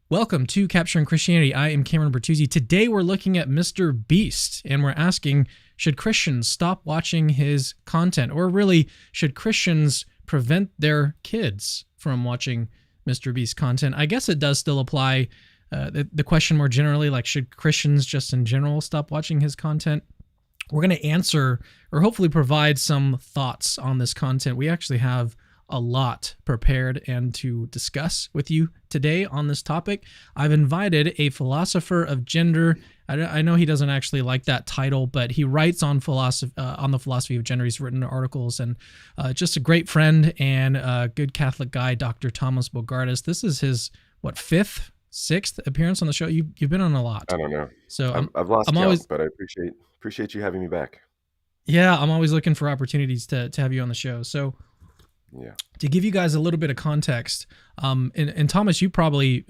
Welcome to Capturing Christianity. I am Cameron Bertuzzi. Today we're looking at MrBeast, and we're asking, should Christians stop watching his content? Or really, should Christians prevent their kids from watching MrBeast content? I guess it does still apply. The question more generally, like, should Christians just in general stop watching his content? We're going to answer, or hopefully provide, some thoughts on this content. We actually have a lot prepared and to discuss with you today on this topic. I've invited a philosopher of gender. I know he doesn't actually like that title, but he writes on the philosophy of gender. He's written articles, and just a great friend and a good Catholic guy, Dr. Tomas Bogardus. This is his, fifth, sixth appearance on the show. You've been on a lot. I don't know. So I've lost I'm count, always, but I appreciate you having me back. yeah, I'm always looking for opportunities to have you on the show. So Yeah. to give you guys a little bit of context, and Thomas, you probably,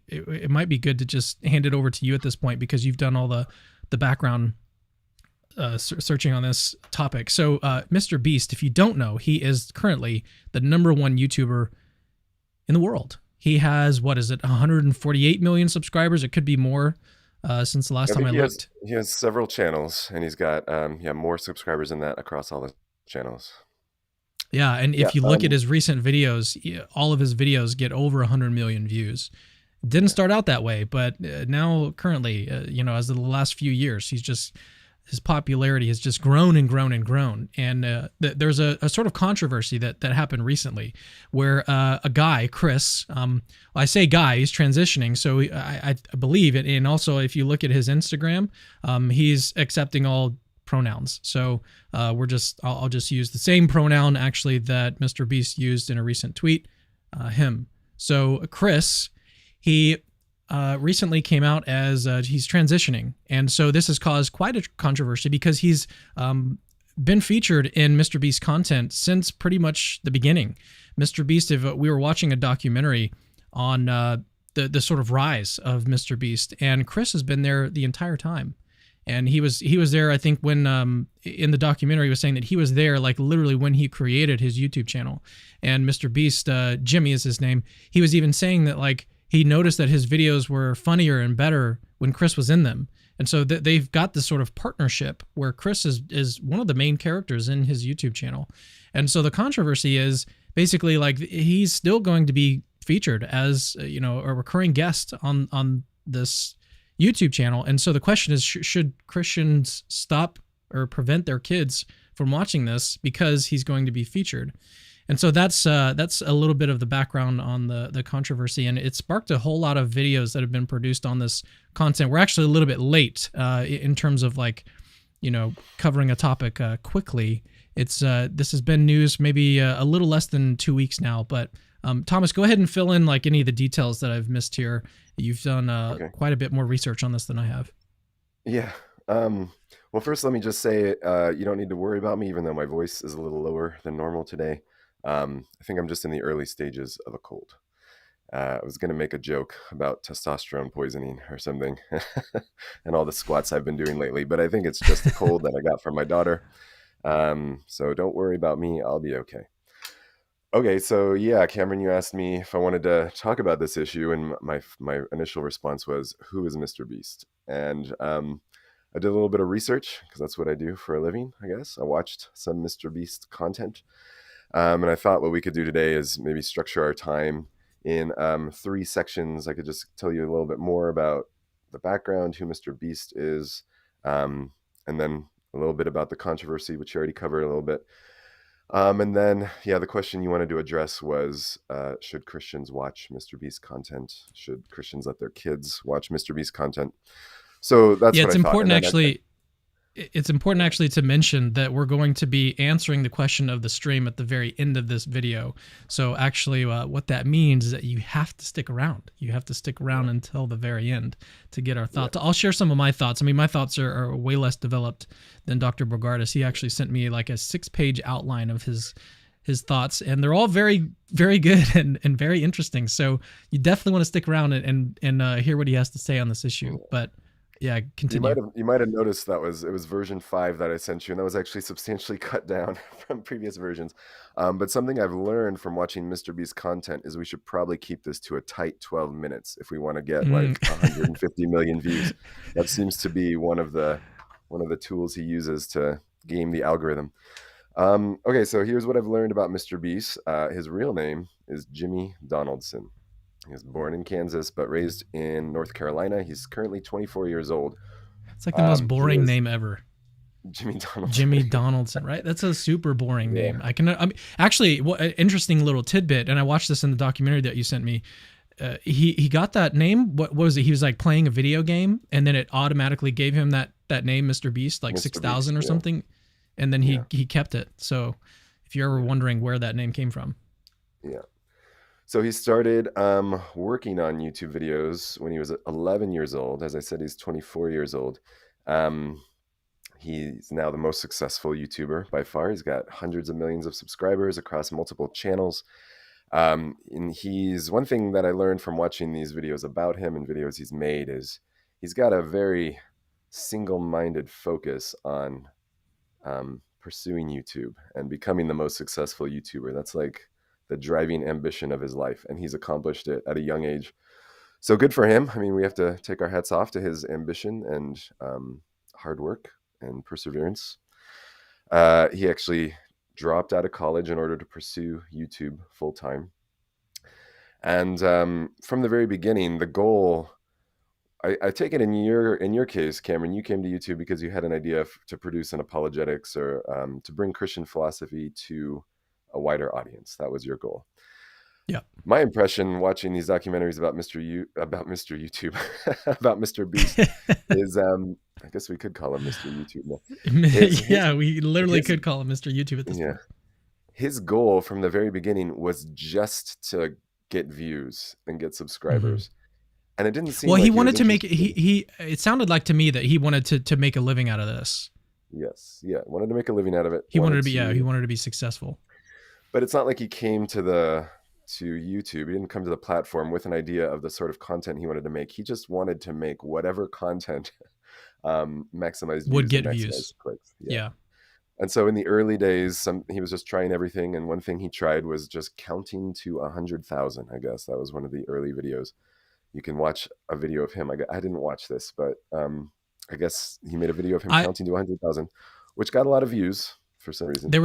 it might be good to just hand it over to you at this point because you've done all the background searching on this topic. So MrBeast, if you don't know, he is currently the #1 YouTuber in the world. He has, 148 million subscribers? It could be more since the last time I looked. He has several channels, and he's got more subscribers than that across all the channels. Yeah, and if you look at his recent videos, all of his videos get over 100 million views. It didn't start out that way, but now currently, as of the last few years, his popularity has just grown and grown and grown. And there's a sort of controversy that happened recently where a guy, Chris, I say guy, he's transitioning, so I believe it. And also, if you look at his Instagram, he's accepting all pronouns. So I'll just use the same pronoun actually that MrBeast used in a recent tweet, him. So Chris, he recently came out as he's transitioning. And so this has caused quite a controversy because he's been featured in MrBeast content since pretty much the beginning. MrBeast, if we were watching a documentary on the sort of rise of MrBeast, and Chris has been there the entire time. And he was there, I think, when in the documentary he was saying that he was there like literally when he created his YouTube channel. And MrBeast, Jimmy is his name, he was even saying that like he noticed that his videos were funnier and better when Chris was in them. And so they've got this sort of partnership where Chris is one of the main characters in his YouTube channel. And so the controversy is basically like he's still going to be featured as a recurring guest on this YouTube channel. And so the question is, should Christians stop or prevent their kids from watching this because he's going to be featured? And so that's a little bit of the background on the controversy, and it sparked a whole lot of videos that have been produced on this content. We're actually a little bit late in terms of covering a topic quickly. This has been news maybe a little less than 2 weeks now, but Thomas, go ahead and fill in like any of the details that I've missed here. You've done quite a bit more research on this than I have. Yeah. Well, first, let me just say you don't need to worry about me, even though my voice is a little lower than normal today. I think I'm just in the early stages of a cold. I was going to make a joke about testosterone poisoning or something and all the squats I've been doing lately, but I think it's just a cold that I got from my daughter. So don't worry about me. I'll be okay. Okay, so yeah, Cameron, you asked me if I wanted to talk about this issue, and my initial response was, who is MrBeast? And I did a little bit of research, because that's what I do for a living, I guess. I watched some MrBeast content, and I thought what we could do today is maybe structure our time in 3 sections. I could just tell you a little bit more about the background, who MrBeast is, and then a little bit about the controversy, which you already covered a little bit. And then, the question you wanted to address was, should Christians watch MrBeast content? Should Christians let their kids watch MrBeast content? So that's what I thought. It's important actually to mention that we're going to be answering the question of the stream at the very end of this video. So actually what that means is that you have to stick around. You have to stick around until the very end to get our thoughts. Yeah. I'll share some of my thoughts. I mean, my thoughts are way less developed than Dr. Bogardus. He actually sent me like a 6-page outline of his thoughts, and they're all very, very good and very interesting. So you definitely want to stick around and hear what he has to say on this issue. But Yeah, continue. You might have noticed that it was version 5 that I sent you, and that was actually substantially cut down from previous versions. But something I've learned from watching MrBeast content is we should probably keep this to a tight 12 minutes if we want to get Mm. like 150 million views. That seems to be one of the tools he uses to game the algorithm. Okay, so here's what I've learned about MrBeast. His real name is Jimmy Donaldson. He was born in Kansas but raised in North Carolina. He's currently 24 years old. It's like the most He boring is name ever. Jimmy Donaldson. Jimmy Donaldson, right? That's a super boring Yeah. name. I mean, actually, what an interesting little tidbit, and I watched this in the documentary that you sent me. He got that name. What was it? He was like playing a video game, and then it automatically gave him that name, MrBeast, like Mr. 6,000 or Beast, yeah. something, and then he kept it. So, if you're ever wondering where that name came from, Yeah. So he started working on YouTube videos when he was 11 years old. As I said, he's 24 years old. He's now the most successful YouTuber by far. He's got hundreds of millions of subscribers across multiple channels. And he's one thing that I learned from watching these videos about him and videos he's made is he's got a very single-minded focus on pursuing YouTube and becoming the most successful YouTuber. That's like the driving ambition of his life, and he's accomplished it at a young age. So good for him. I mean, we have to take our hats off to his ambition and hard work and perseverance. He actually dropped out of college in order to pursue YouTube full time. And from the very beginning, the goal, I take it in your case, Cameron, you came to YouTube because you had an idea to produce an apologetics or to bring Christian philosophy to a wider audience. That was your goal. yeah. My impression watching these documentaries about Mr. YouTube, about MrBeast is, I guess we could call him Mr. YouTube now. Yeah, we literally could call him Mr. YouTube at this point. His goal from the very beginning was just to get views and get subscribers. And it didn't seem well, like he wanted to make he it sounded like to me that he wanted to make a living out of this. Yes, yeah, wanted to make a living out of it. He wanted to be successful. But it's not like he came to YouTube. He didn't come to the platform with an idea of the sort of content he wanted to make. He just wanted to make whatever content maximized Would views get and views. clicks. Yeah. And so in the early days, he was just trying everything. And one thing he tried was just counting to 100,000. I guess that was one of the early videos. You can watch a video of him. I didn't watch this, but I guess he made a video of him counting to 100,000, which got a lot of views for some reason. There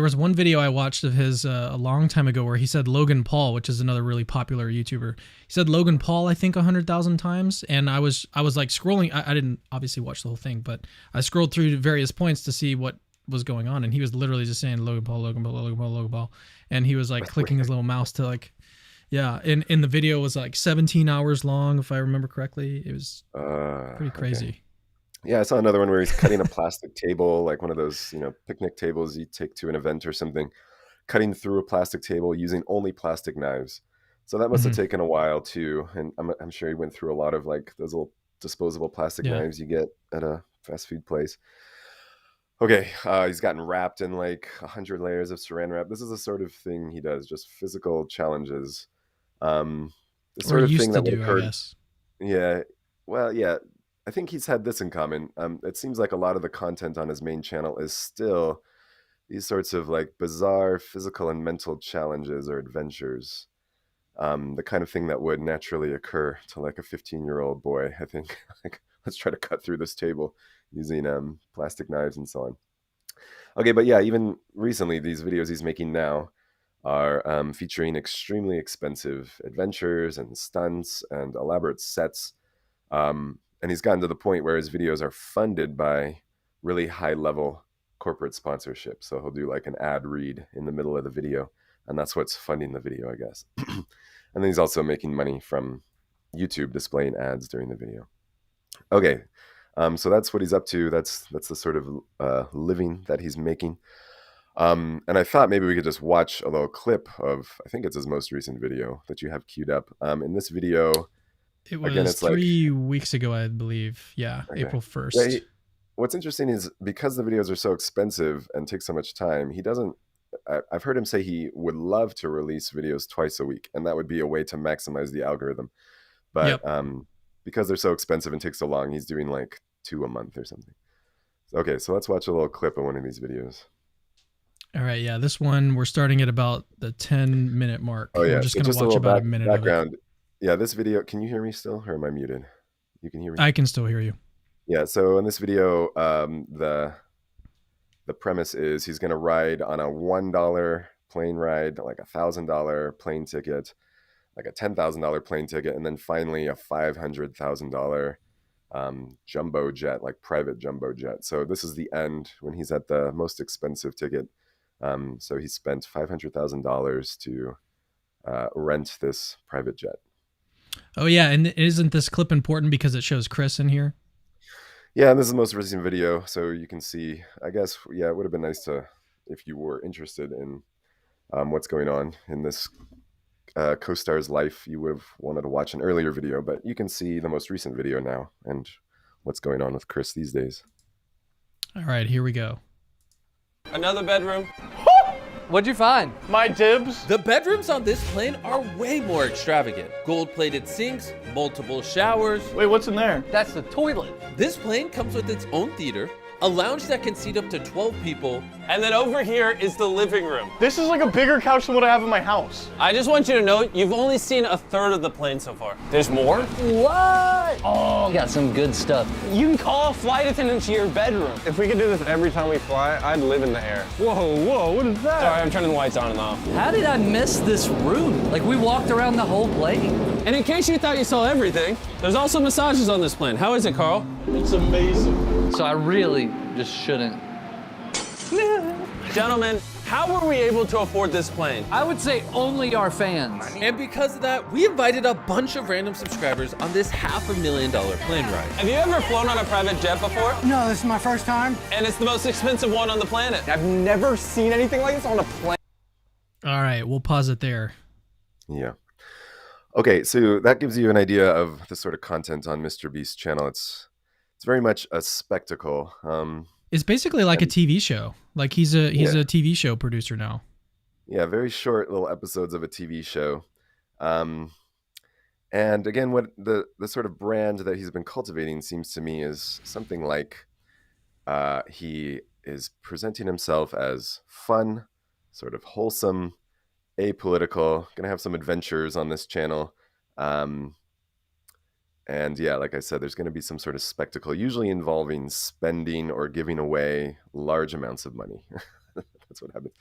was one video I watched of his a long time ago where he said Logan Paul, which is another really popular YouTuber. He said Logan Paul, I think 100,000 times, and I was like scrolling. I didn't obviously watch the whole thing, but I scrolled through various points to see what was going on, and he was literally just saying Logan Paul, Logan Paul, Logan Paul, Logan Paul, and he was like clicking his little mouse to like, yeah. In the video was like 17 hours long, if I remember correctly. It was pretty crazy. Okay. Yeah, I saw another one where he's cutting a plastic table, like one of those, picnic tables you take to an event or something, cutting through a plastic table using only plastic knives. So that must have taken a while too. And I'm sure he went through a lot of like those little disposable plastic knives you get at a fast food place. Okay, he's gotten wrapped in like 100 layers of saran wrap. This is the sort of thing he does, just physical challenges. The sort of thing that would occur. I guess. Yeah, well, yeah. I think he's had this in common. It seems like a lot of the content on his main channel is still these sorts of like bizarre physical and mental challenges or adventures. The kind of thing that would naturally occur to like a 15-year-old boy, I think. Like, let's try to cut through this table using plastic knives and so on. Okay, but yeah, even recently, these videos he's making now are featuring extremely expensive adventures and stunts and elaborate sets. And he's gotten to the point where his videos are funded by really high-level corporate sponsorship. So he'll do like an ad read in the middle of the video, and that's what's funding the video, I guess. And then he's also making money from YouTube displaying ads during the video. Okay, so that's what he's up to. That's the sort of living that he's making. And I thought maybe we could just watch a little clip of, I think it's his most recent video that you have queued up. In this video, it was again, it's 3 weeks ago, I believe. Yeah, okay. April 1st. Yeah, what's interesting is because the videos are so expensive and take so much time, he doesn't. I've heard him say he would love to release videos twice a week, and that would be a way to maximize the algorithm. But because they're so expensive and take so long, he's doing like 2 a month or something. Okay, so let's watch a little clip of one of these videos. All right, yeah, this one we're starting at about the 10-minute mark. Oh yeah, We're just so gonna just a watch little about a minute background. of it. Yeah, this video. Can you hear me still, or am I muted? You can hear me. I can still hear you. Yeah. So in this video, the premise is he's going to ride on a $1 plane ride, like $1,000 plane ticket, like a $10,000 plane ticket, and then finally a $500,000 jumbo jet, like private jumbo jet. So this is the end when he's at the most expensive ticket. So he spent $500,000 to rent this private jet. Oh yeah, and isn't this clip important because it shows Chris in here? Yeah, and this is the most recent video, so you can see, I guess, yeah, it would have been nice to, if you were interested in what's going on in this co-star's life, you would have wanted to watch an earlier video, but you can see the most recent video now and what's going on with Chris these days. All right, here we go. Another bedroom. What'd you find? My dibs. The bedrooms on this plane are way more extravagant. Gold-plated sinks, multiple showers. Wait, what's in there? That's the toilet. This plane comes with its own theater, a lounge that can seat up to 12 people. And then over here is the living room. This is like a bigger couch than what I have in my house. I just want you to know, you've only seen a third of the plane so far. There's more? What? Oh, got some good stuff. You can call a flight attendant to your bedroom. If we could do this every time we fly, I'd live in the air. Whoa, what is that? Sorry, I'm turning the lights on and off. How did I miss this room? Like, we walked around the whole plane. And in case you thought you saw everything, there's also massages on this plane. How is it, Carl? It's amazing. So I really just shouldn't. Gentlemen, how were we able to afford this plane? I would say only our fans. And because of that, we invited a bunch of random subscribers on this $500,000 plane ride. Have you ever flown on a private jet before? No, this is my first time. And it's the most expensive one on the planet. I've never seen anything like this on a plane. All right, we'll pause it there. Yeah. Okay, so that gives you an idea of the sort of content on MrBeast's channel. It's very much a spectacle. It's basically like a TV show. Like he's a TV show producer now. Yeah, very short little episodes of a TV show. And again, what the sort of brand that he's been cultivating seems to me is something like he is presenting himself as fun, sort of wholesome, apolitical, gonna have some adventures on this channel. And yeah, like I said, there's going to be some sort of spectacle, usually involving spending or giving away large amounts of money. That's what happens.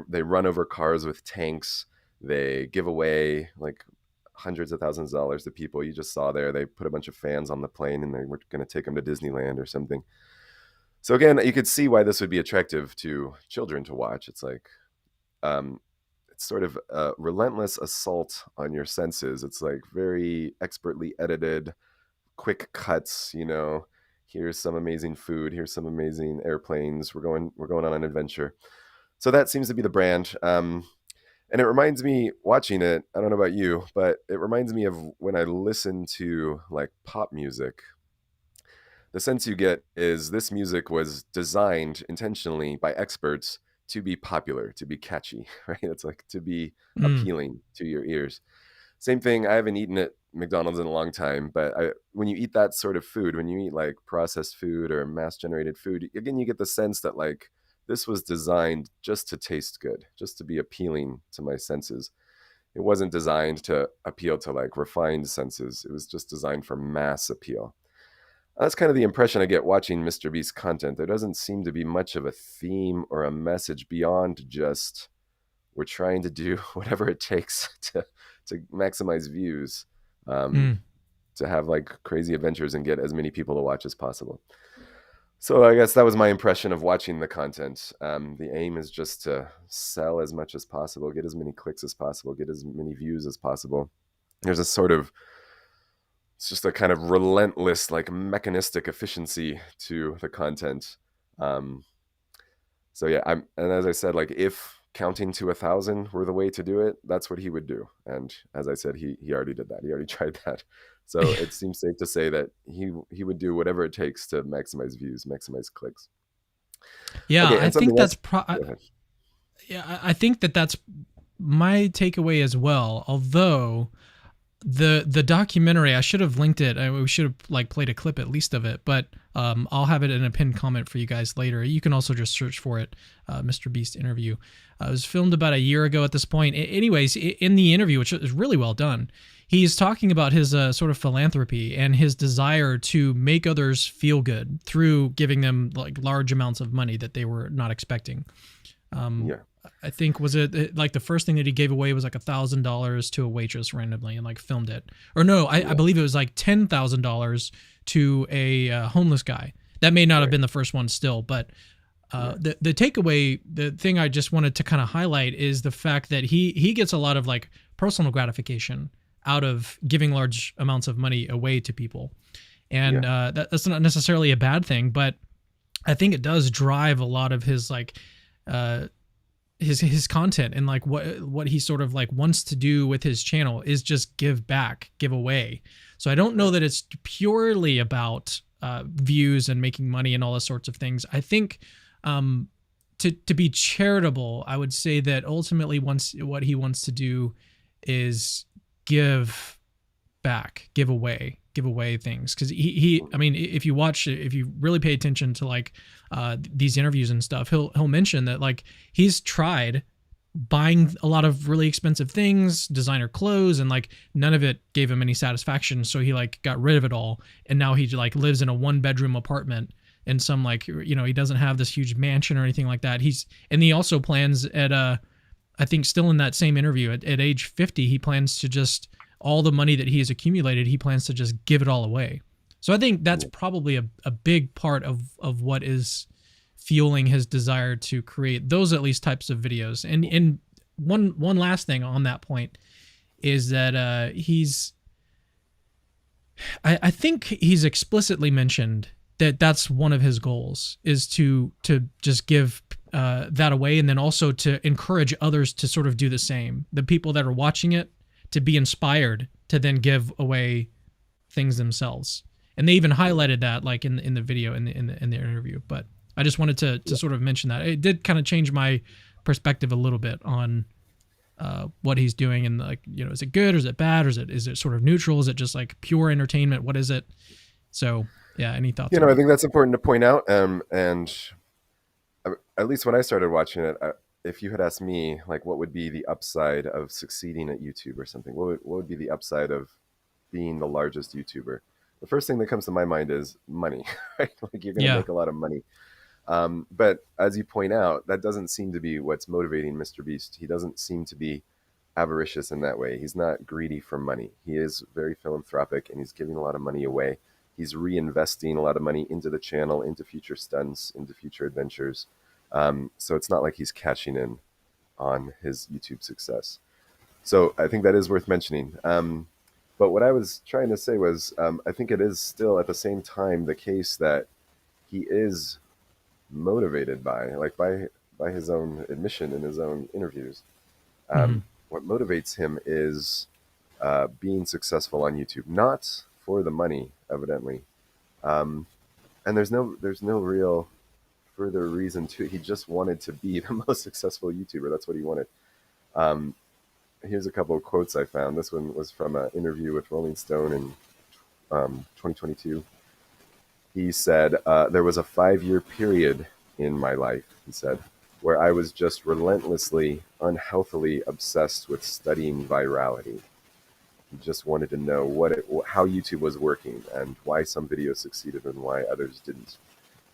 They run over cars with tanks. They give away like hundreds of thousands of dollars to people. You just saw there, they put a bunch of fans on the plane and they were going to take them to Disneyland or something. So again, you could see why this would be attractive to children to watch. It's like, it's sort of a relentless assault on your senses. It's like very expertly edited, quick cuts, you know, here's some amazing food, here's some amazing airplanes, we're going on an adventure. So that seems to be the brand. And it reminds me, watching it, I don't know about you, but it reminds me of when I listen to like pop music. The sense you get is this music was designed intentionally by experts to be popular, to be catchy, right? It's like to be appealing to your ears. Same thing, I haven't eaten at McDonald's in a long time, but when you eat that sort of food, when you eat like processed food or mass-generated food, again, you get the sense that like this was designed just to taste good, just to be appealing to my senses. It wasn't designed to appeal to like refined senses. It was just designed for mass appeal. That's kind of the impression I get watching MrBeast content. There doesn't seem to be much of a theme or a message beyond just we're trying to do whatever it takes to maximize views, to have like crazy adventures and get as many people to watch as possible. So I guess that was my impression of watching the content. The aim is just to sell as much as possible, get as many clicks as possible, get as many views as possible. There's a sort of, it's just a kind of relentless, like mechanistic efficiency to the content. So yeah, and as I said, like if counting to 1,000 were the way to do it, that's what he would do. And as I said, he already did that. He already tried that. So it seems safe to say that he would do whatever it takes to maximize views, maximize clicks. Yeah, okay, I think that's I think that's my takeaway as well. Although the documentary, I should have linked it. We should have like played a clip at least of it, but I'll have it in a pinned comment for you guys later. You can also just search for it, MrBeast interview. It was filmed about a year ago at this point. Anyways, in the interview, which is really well done, he's talking about his sort of philanthropy and his desire to make others feel good through giving them like large amounts of money that they were not expecting. I think was it like the first thing that he gave away was like $1,000 to a waitress randomly and like filmed it. Or no, I believe it was like $10,000 to a homeless guy. That may not have been the first one still, but the takeaway, the thing I just wanted to kind of highlight is the fact that he gets a lot of like personal gratification out of giving large amounts of money away to people. And that's not necessarily a bad thing, but I think it does drive a lot of his like his content, and like what he sort of like wants to do with his channel is just give back, give away. So I don't know that it's purely about views and making money and all those sorts of things. I think to be charitable, I would say that ultimately what he wants to do is give back, give away things. Because I mean, if you really pay attention to like these interviews and stuff, he'll mention that like he's tried buying a lot of really expensive things, designer clothes, and like none of it gave him any satisfaction. So he like got rid of it all, and now he like lives in a 1-bedroom apartment in some like, you know, he doesn't have this huge mansion or anything like that. He also plans at I think still in that same interview at age 50, he plans to just all the money that he has accumulated, he plans to just give it all away. So I think that's probably a big part of what is fueling his desire to create those at least types of videos. And one last thing on that point is that I think he's explicitly mentioned that that's one of his goals, is to just give that away, and then also to encourage others to sort of do the same. The people that are watching it to be inspired to then give away things themselves. And they even highlighted that like in the video in the interview. But I just wanted to sort of mention that. It did kind of change my perspective a little bit on what he's doing, and like, you know, is it good or is it bad, or is it sort of neutral? Is it just like pure entertainment? What is it? So yeah, any thoughts? You know, I think that's important to point out. And at least when I started watching it, if you had asked me, like, what would be the upside of succeeding at YouTube or something, what would be the upside of being the largest YouTuber? The first thing that comes to my mind is money, right? Like, you're going to make a lot of money. But as you point out, that doesn't seem to be what's motivating MrBeast. He doesn't seem to be avaricious in that way. He's not greedy for money. He is very philanthropic, and he's giving a lot of money away. He's reinvesting a lot of money into the channel, into future stunts, into future adventures. So it's not like he's cashing in on his YouTube success. So I think that is worth mentioning. But what I was trying to say was, I think it is still at the same time the case that he is motivated by his own admission in his own interviews. What motivates him is being successful on YouTube, not for the money, evidently. And there's no real further reason to. He just wanted to be the most successful YouTuber. That's what he wanted. Here's a couple of quotes I found. This one was from an interview with Rolling Stone in 2022. He said, there was a 5-year period in my life, he said, where I was just relentlessly, unhealthily obsessed with studying virality. He just wanted to know how YouTube was working and why some videos succeeded and why others didn't.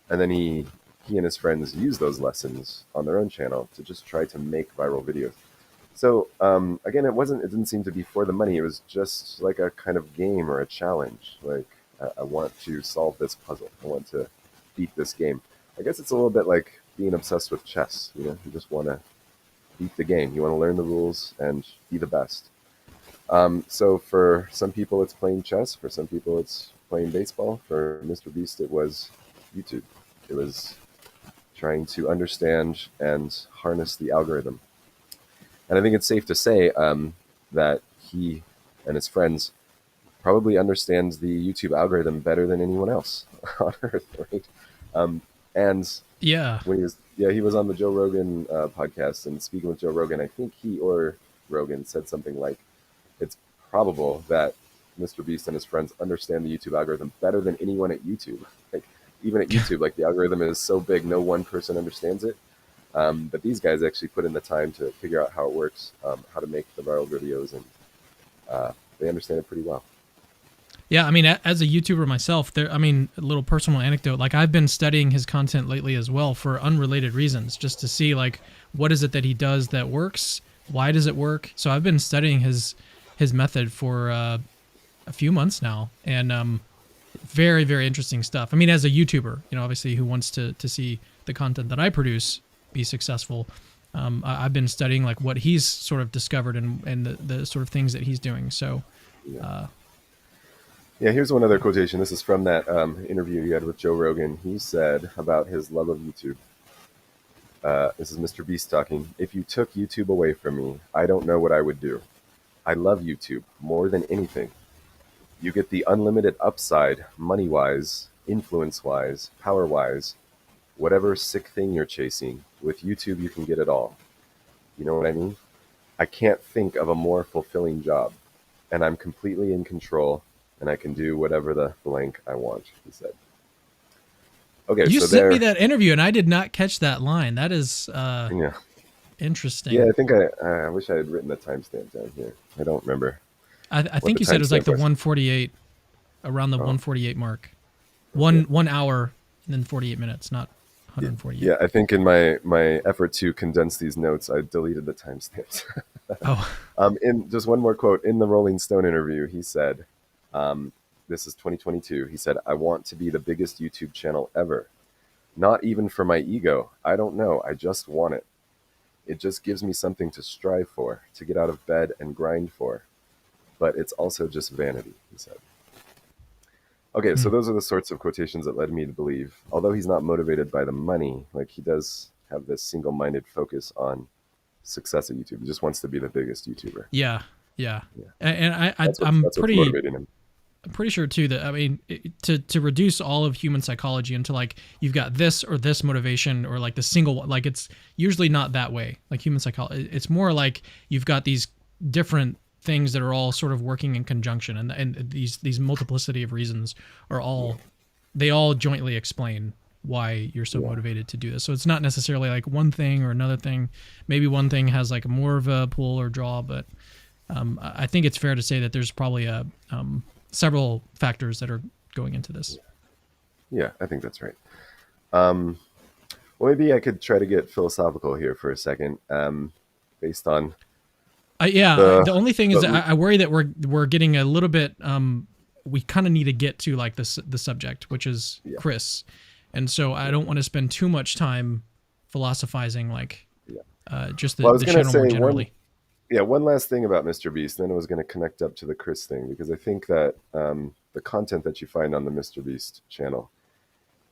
And then he and his friends used those lessons on their own channel to just try to make viral videos. So again, it didn't seem to be for the money. It was just like a kind of game or a challenge. Like, I want to solve this puzzle. I want to beat this game. I guess it's a little bit like being obsessed with chess. You know, you just want to beat the game. You want to learn the rules and be the best. So for some people, it's playing chess. For some people, it's playing baseball. For MrBeast, it was YouTube. It was trying to understand and harness the algorithm. And I think it's safe to say that he and his friends probably understands the YouTube algorithm better than anyone else on Earth, right? And when he was on the Joe Rogan podcast, and speaking with Joe Rogan, I think he or Rogan said something like, it's probable that MrBeast and his friends understand the YouTube algorithm better than anyone at YouTube. Like, even at YouTube, like, the algorithm is so big, no one person understands it. But these guys actually put in the time to figure out how it works, how to make the viral videos, and they understand it pretty well. Yeah, I mean, as a YouTuber myself, a little personal anecdote. Like, I've been studying his content lately as well for unrelated reasons, just to see, like, what is it that he does that works? Why does it work? So I've been studying his method for a few months now, and very, very interesting stuff. I mean, as a YouTuber, obviously, who wants to see the content that I produce be successful, I've been studying, like, what he's sort of discovered and the sort of things that he's doing. So, yeah, here's one other quotation. This is from that interview you had with Joe Rogan. He said about his love of YouTube. This is MrBeast talking. "If you took YouTube away from me, I don't know what I would do. I love YouTube more than anything. You get the unlimited upside, money-wise, influence-wise, power-wise, whatever sick thing you're chasing. With YouTube, you can get it all. You know what I mean? I can't think of a more fulfilling job. And I'm completely in control, and I can do whatever the blank I want," he said. Okay, you so sent me that interview, and I did not catch that line. That is interesting. Yeah, I think I wish I had written the timestamp down here. I don't remember. I think you said it was like the 148, around the 148 mark. One hour and then 48 minutes, not 148. Yeah, I think in my effort to condense these notes, I deleted the timestamps. In just one more quote, in the Rolling Stone interview, he said, this is 2022, he said, "I want to be the biggest YouTube channel ever. Not even for my ego. I don't know. I just want it. It just gives me something to strive for, to get out of bed and grind for. But it's also just vanity," he said. Okay, so those are the sorts of quotations that led me to believe, although he's not motivated by the money, like, he does have this single-minded focus on success at YouTube. He just wants to be the biggest YouTuber. Yeah. And I'm pretty motivating him. I'm pretty sure too that, I mean, to reduce all of human psychology into, like, you've got this or this motivation, or like the single one, like, it's usually not that way. Like, human psychology, it's more like you've got these different things that are all sort of working in conjunction, and these multiplicity of reasons are all they all jointly explain why you're so motivated to do this. So it's not necessarily like one thing or another thing. Maybe one thing has like more of a pull or draw, but I think it's fair to say that there's probably several factors that are going into this. Yeah, I think that's right. Well, maybe I could try to get philosophical here for a second, based on. The only thing is that I worry that we're getting a little bit. We kind of need to get to, like, the subject, which is Chris, and so I don't want to spend too much time philosophizing, like, just the channel more generally. One last thing about MrBeast, then I was going to connect up to the Chris thing, because I think that the content that you find on the MrBeast channel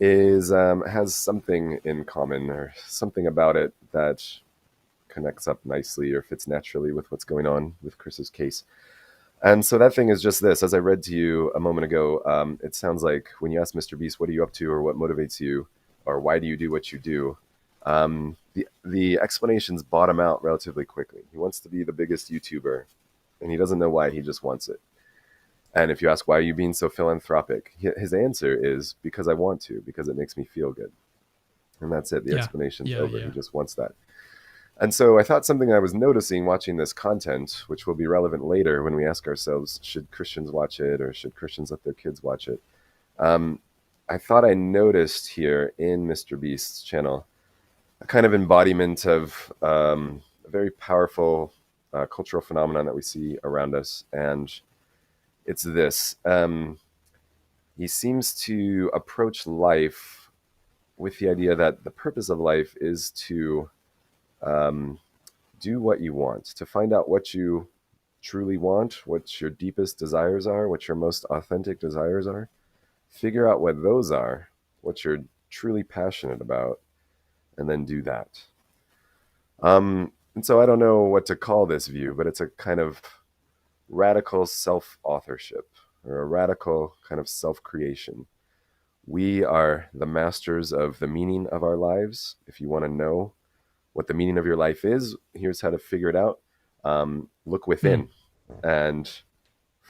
has something in common, or something about it that connects up nicely or fits naturally with what's going on with Chris's case. And so that thing is just this. As I read to you a moment ago, it sounds like when you ask MrBeast, what are you up to, or what motivates you, or why do you do what you do, the explanations bottom out relatively quickly. He wants to be the biggest YouTuber, and he doesn't know why, he just wants it. And if you ask, why are you being so philanthropic, his answer is, because I want to, because it makes me feel good. And that's it. The explanation's over. He just wants that. And so I thought something I was noticing watching this content, which will be relevant later when we ask ourselves, should Christians watch it, or should Christians let their kids watch it? I thought I noticed here in MrBeast's channel a kind of embodiment of a very powerful cultural phenomenon that we see around us. And it's this. He seems to approach life with the idea that the purpose of life is to do what you want, to find out what you truly want, what your deepest desires are, what your most authentic desires are. Figure out what those are, what you're truly passionate about, and then do that. And so I don't know what to call this view, but it's a kind of radical self-authorship, or a radical kind of self-creation. We are the masters of the meaning of our lives. If you want to know what the meaning of your life is, here's how to figure it out. Look within and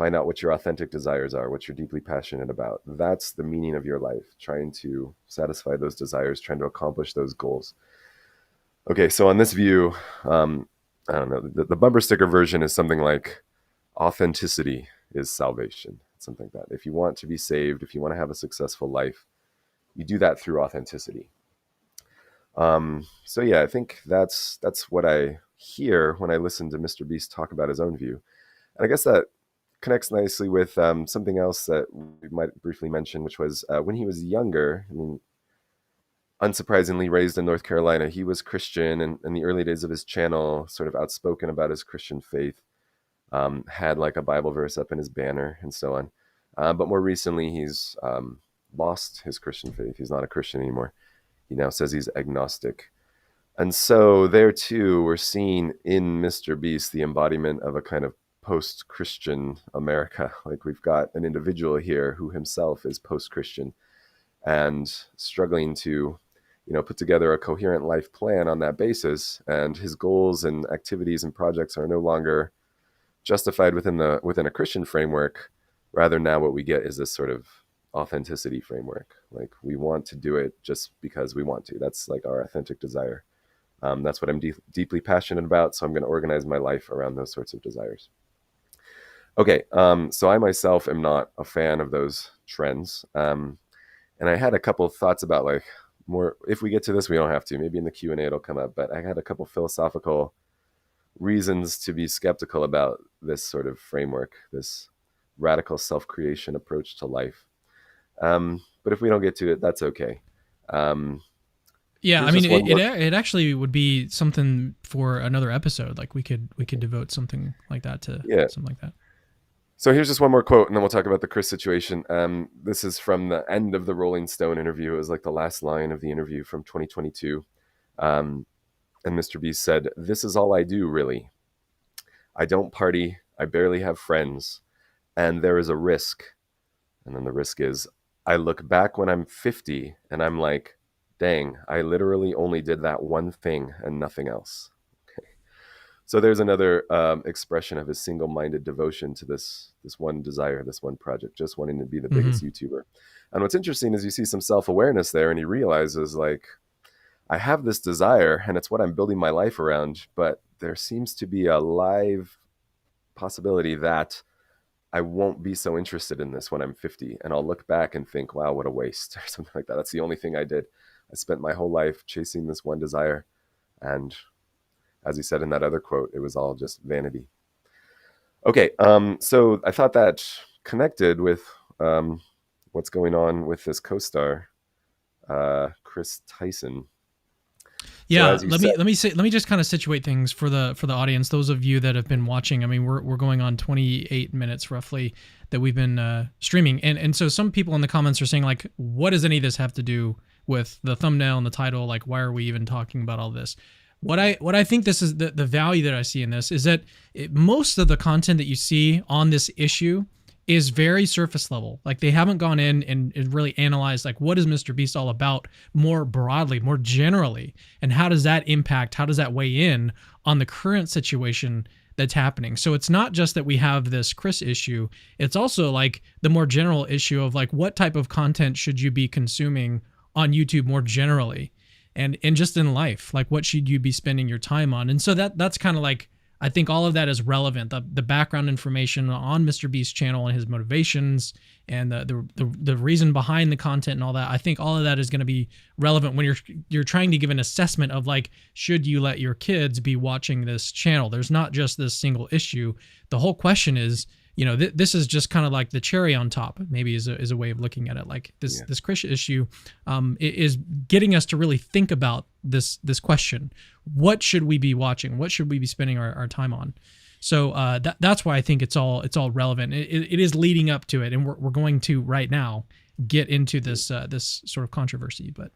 find out what your authentic desires are, what you're deeply passionate about. That's the meaning of your life, trying to satisfy those desires, trying to accomplish those goals. Okay, so on this view, I don't know, the bumper sticker version is something like authenticity is salvation, something like that. If you want to be saved, if you want to have a successful life, you do that through authenticity. So yeah, I think that's what I hear when I listen to MrBeast talk about his own view. And I guess that connects nicely with something else that we might briefly mention, which was when he was younger, I mean, unsurprisingly raised in North Carolina, he was Christian, and in the early days of his channel, sort of outspoken about his Christian faith, had like a Bible verse up in his banner and so on. But more recently, he's lost his Christian faith. He's not a Christian anymore. He now says he's agnostic. And so there too, we're seeing in MrBeast the embodiment of a kind of post-Christian America. Like we've got an individual here who himself is post-Christian and struggling to, put together a coherent life plan on that basis. And his goals and activities and projects are no longer justified within a Christian framework. Rather, now what we get is this sort of authenticity framework. Like we want to do it just because we want to. That's like our authentic desire. That's what I'm deeply passionate about. So I'm going to organize my life around those sorts of desires. Okay, so I myself am not a fan of those trends. And I had a couple of thoughts about like more, if we get to this, we don't have to, maybe in the Q&A it'll come up, but I had a couple philosophical reasons to be skeptical about this sort of framework, this radical self-creation approach to life. But if we don't get to it, that's okay. Yeah, I mean, it actually would be something for another episode. Like we could devote something like that to something like that. So here's just one more quote, and then we'll talk about the Chris situation. This is from the end of the Rolling Stone interview. It was like the last line of the interview from 2022. And MrBeast said, "This is all I do, really. I don't party. I barely have friends. And there is a risk." And then the risk is, I look back when I'm 50 and I'm like, dang, I literally only did that one thing and nothing else. Okay. So there's another expression of his single-minded devotion to this one desire, this one project, just wanting to be the biggest YouTuber. And what's interesting is you see some self-awareness there, and he realizes, like, I have this desire and it's what I'm building my life around, but there seems to be a live possibility that I won't be so interested in this when I'm 50, and I'll look back and think, wow, what a waste, or something like that. That's the only thing I did. I spent my whole life chasing this one desire, and as he said in that other quote, it was all just vanity. Okay, so I thought that connected with what's going on with this co-star, Chris Tyson. Yeah, so let me just kind of situate things for the audience. Those of you that have been watching, I mean, we're going on 28 minutes roughly that we've been streaming, and so some people in the comments are saying, like, what does any of this have to do with the thumbnail and the title? Like, why are we even talking about all this? What I think this is the value that I see in this is that most of the content that you see on this issue is very surface level. Like they haven't gone in and really analyzed, like, what is MrBeast all about more broadly, more generally, and how does that impact, how does that weigh in on the current situation that's happening? So it's not just that we have this Chris issue, it's also like the more general issue of like, what type of content should you be consuming on YouTube more generally, and just in life, like what should you be spending your time on? And so that's kind of like, I think all of that is relevant. The background information on MrBeast's channel and his motivations and the reason behind the content and all that. I think all of that is going to be relevant when you're trying to give an assessment of like, should you let your kids be watching this channel? There's not just this single issue. The whole question is, this is just kind of like the cherry on top, maybe is a way of looking at it. Like this Chris issue is getting us to really think about this question. What should we be watching? What should we be spending our time on? So that's why I think it's all relevant. It is leading up to it, and we're going to right now get into this sort of controversy. But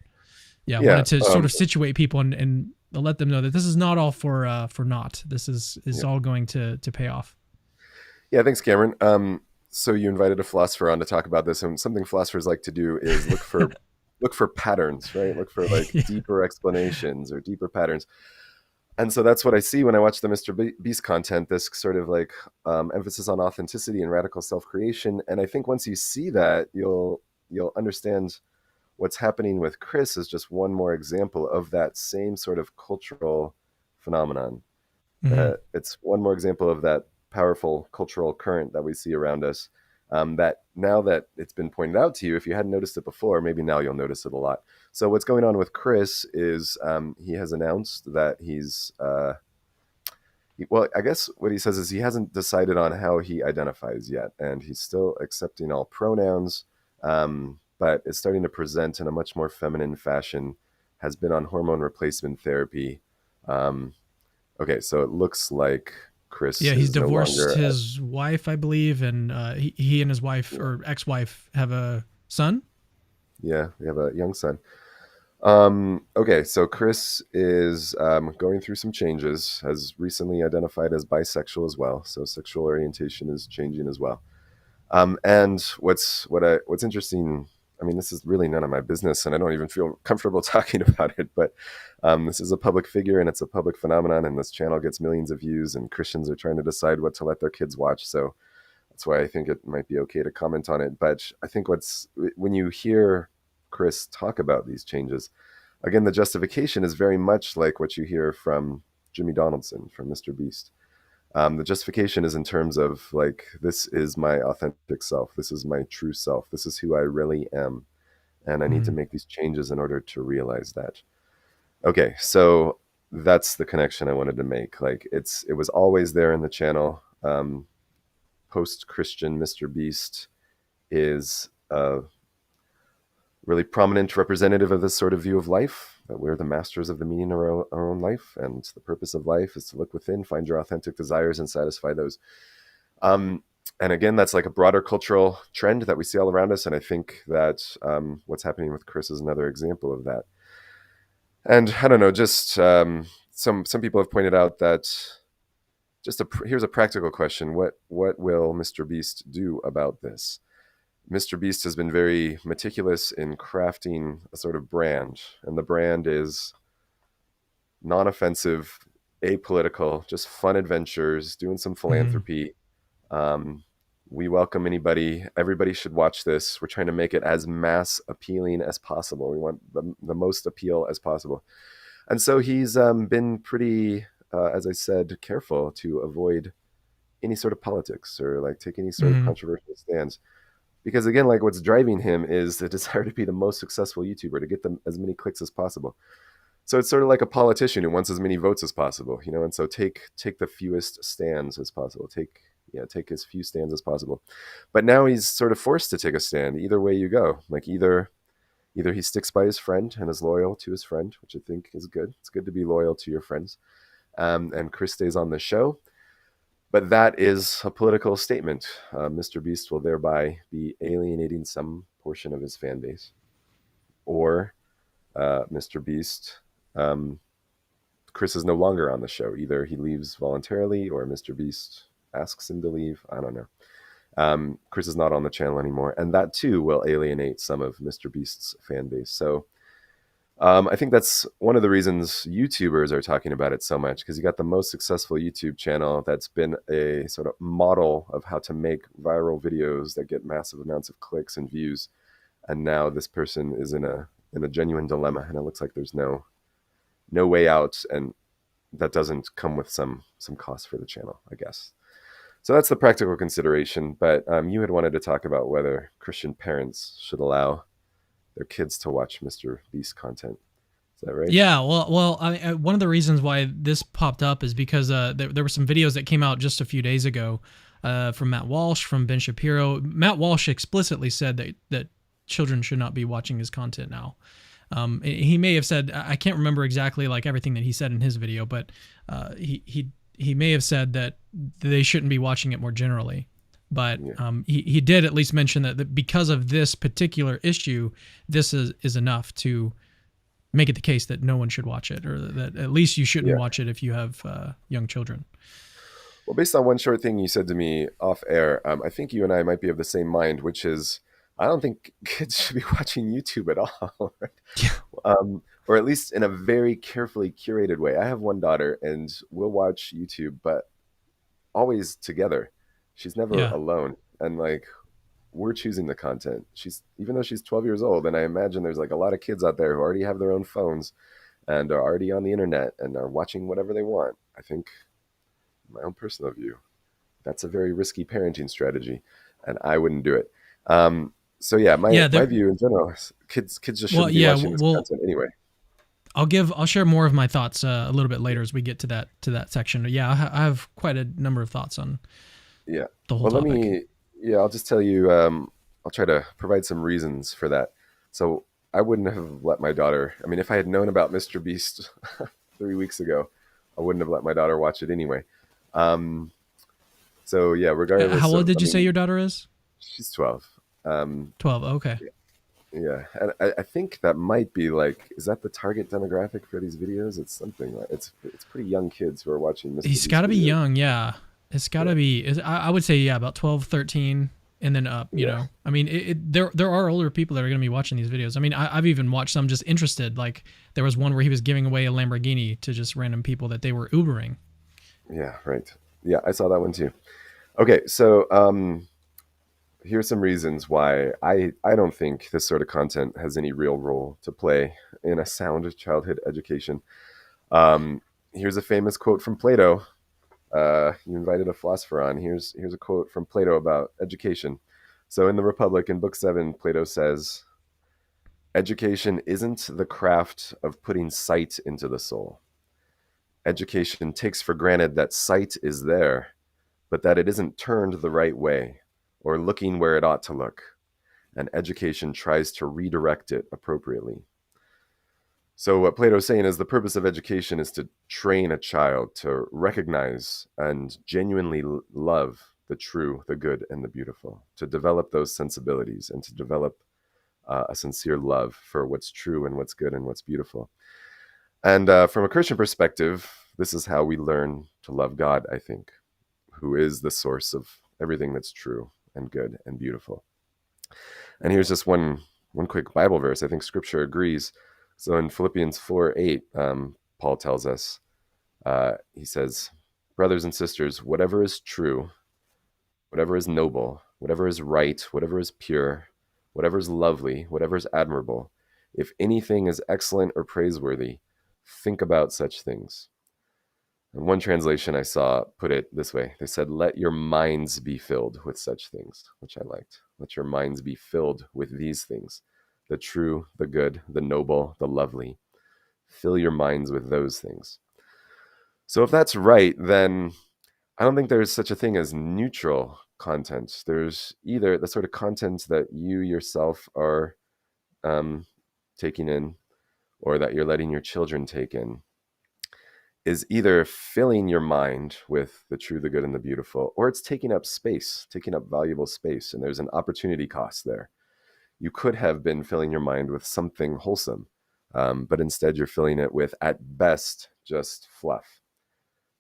I wanted to sort of situate people and let them know that this is not all for naught. This is all going to pay off. Yeah, thanks, Cameron. So you invited a philosopher on to talk about this, and something philosophers like to do is look for patterns, right? Look for like deeper explanations or deeper patterns. And so that's what I see when I watch the MrBeast content, this sort of like emphasis on authenticity and radical self-creation. And I think once you see that, you'll understand what's happening with Chris is just one more example of that same sort of cultural phenomenon. It's one more example of that powerful cultural current that we see around us. That now that it's been pointed out to you, if you hadn't noticed it before, maybe now you'll notice it a lot. So what's going on with Chris is he has announced that he's, well, I guess what he says is he hasn't decided on how he identifies yet, and he's still accepting all pronouns, but is starting to present in a much more feminine fashion, has been on hormone replacement therapy. Okay, so it looks like Chris. Yeah, he's divorced his wife, I believe, and he and his wife or ex-wife have a son. Yeah, we have a young son. Okay, so Chris is going through some changes, has recently identified as bisexual as well. So sexual orientation is changing as well. And what's interesting, I mean, this is really none of my business, and I don't even feel comfortable talking about it, but this is a public figure, and it's a public phenomenon, and this channel gets millions of views, and Christians are trying to decide what to let their kids watch. So that's why I think it might be okay to comment on it. But I think when you hear Chris talk about these changes, again, the justification is very much like what you hear from Jimmy Donaldson, from MrBeast. The justification is in terms of like, this is my authentic self. This is my true self. This is who I really am. And I need to make these changes in order to realize that. Okay, so that's the connection I wanted to make. Like it was always there in the channel. Post-Christian MrBeast is a really prominent representative of this sort of view of life, that we're the masters of the meaning of our own life, and the purpose of life is to look within, find your authentic desires, and satisfy those. And again, that's like a broader cultural trend that we see all around us, and I think that what's happening with Chris is another example of that. And I don't know, just some people have pointed out that here's a practical question: what will MrBeast do about this? MrBeast has been very meticulous in crafting a sort of brand, and the brand is non-offensive, apolitical, just fun adventures, doing some philanthropy. We welcome anybody. Everybody should watch this. We're trying to make it as mass appealing as possible. We want the most appeal as possible. And so he's been pretty, as I said, careful to avoid any sort of politics or like take any sort of controversial stands. Because again, like what's driving him is the desire to be the most successful YouTuber, to get them as many clicks as possible. So it's sort of like a politician who wants as many votes as possible, you know. And so take the fewest stands as possible. Take as few stands as possible. But now he's sort of forced to take a stand. Either way you go, like either he sticks by his friend and is loyal to his friend, which I think is good. It's good to be loyal to your friends. And Chris stays on the show. But that is a political statement. MrBeast will thereby be alienating some portion of his fan base. Or MrBeast, Chris is no longer on the show. Either he leaves voluntarily or MrBeast asks him to leave. I don't know. Chris is not on the channel anymore. And that too will alienate some of MrBeast's fan base. So I think that's one of the reasons YouTubers are talking about it so much, because you got the most successful YouTube channel that's been a sort of model of how to make viral videos that get massive amounts of clicks and views. And now this person is in a genuine dilemma, and it looks like there's no way out, and that doesn't come with some cost for the channel, I guess. So that's the practical consideration. But you had wanted to talk about whether Christian parents should allow their kids to watch MrBeast content. Is that right? Yeah. Well, one of the reasons why this popped up is because there were some videos that came out just a few days ago from Matt Walsh, from Ben Shapiro. Matt Walsh explicitly said that children should not be watching his content now. He may have said, I can't remember exactly like everything that he said in his video, but he may have said that they shouldn't be watching it more generally. But he did at least mention that because of this particular issue, this is enough to make it the case that no one should watch it, or that at least you shouldn't watch it if you have young children. Well, based on one short thing you said to me off air, I think you and I might be of the same mind, which is I don't think kids should be watching YouTube at all. Right? or at least in a very carefully curated way. I have one daughter, and we'll watch YouTube, but always together. She's never Yeah. alone, and like we're choosing the content. She's, even though she's 12 years old, and I imagine there's like a lot of kids out there who already have their own phones and are already on the internet and are watching whatever they want. I think, my own personal view, that's a very risky parenting strategy, and I wouldn't do it. So yeah, my view in general is kids just shouldn't be watching this content anyway. I'll share more of my thoughts a little bit later as we get to that section. Yeah, I have quite a number of thoughts on the whole topic. I'll just tell you, I'll try to provide some reasons for that. So I wouldn't have let my daughter, I mean, if I had known about MrBeast 3 weeks ago, I wouldn't have let my daughter watch it anyway. So yeah, regardless. How old did you say your daughter is? She's 12. 12, okay. Yeah, and I think that might be like, is that the target demographic for these videos? It's something like, it's pretty young kids who are watching this. He's got to be young, yeah. It's got to be, I would say, yeah, about 12, 13, and then up, you know. I mean, there are older people that are going to be watching these videos. I mean, I've even watched some just interested. Like, there was one where he was giving away a Lamborghini to just random people that they were Ubering. Yeah, right. Yeah, I saw that one too. Okay, so here's some reasons why I don't think this sort of content has any real role to play in a sound childhood education. Here's a famous quote from Plato. You invited a philosopher on. Here's a quote from Plato about education. So in the Republic, in Book 7, Plato says, "Education isn't the craft of putting sight into the soul. Education takes for granted that sight is there, but that it isn't turned the right way or looking where it ought to look. And education tries to redirect it appropriately." So what Plato's saying is the purpose of education is to train a child to recognize and genuinely love the true, the good, and the beautiful, to develop those sensibilities and to develop a sincere love for what's true and what's good and what's beautiful. And from a Christian perspective, this is how we learn to love God, I think, who is the source of everything that's true and good and beautiful. And here's just one quick Bible verse. I think Scripture agrees. So in Philippians 4:8, Paul tells us, he says, "Brothers and sisters, whatever is true, whatever is noble, whatever is right, whatever is pure, whatever is lovely, whatever is admirable, if anything is excellent or praiseworthy, think about such things." And one translation I saw put it this way. They said, "Let your minds be filled with such things," which I liked. Let your minds be filled with these things: the true, the good, the noble, the lovely. Fill your minds with those things. So if that's right, then I don't think there's such a thing as neutral content. There's either the sort of content that you yourself are taking in, or that you're letting your children take in, is either filling your mind with the true, the good, and the beautiful, or it's taking up space, taking up valuable space, and there's an opportunity cost there. You could have been filling your mind with something wholesome, but instead you're filling it with, at best, just fluff,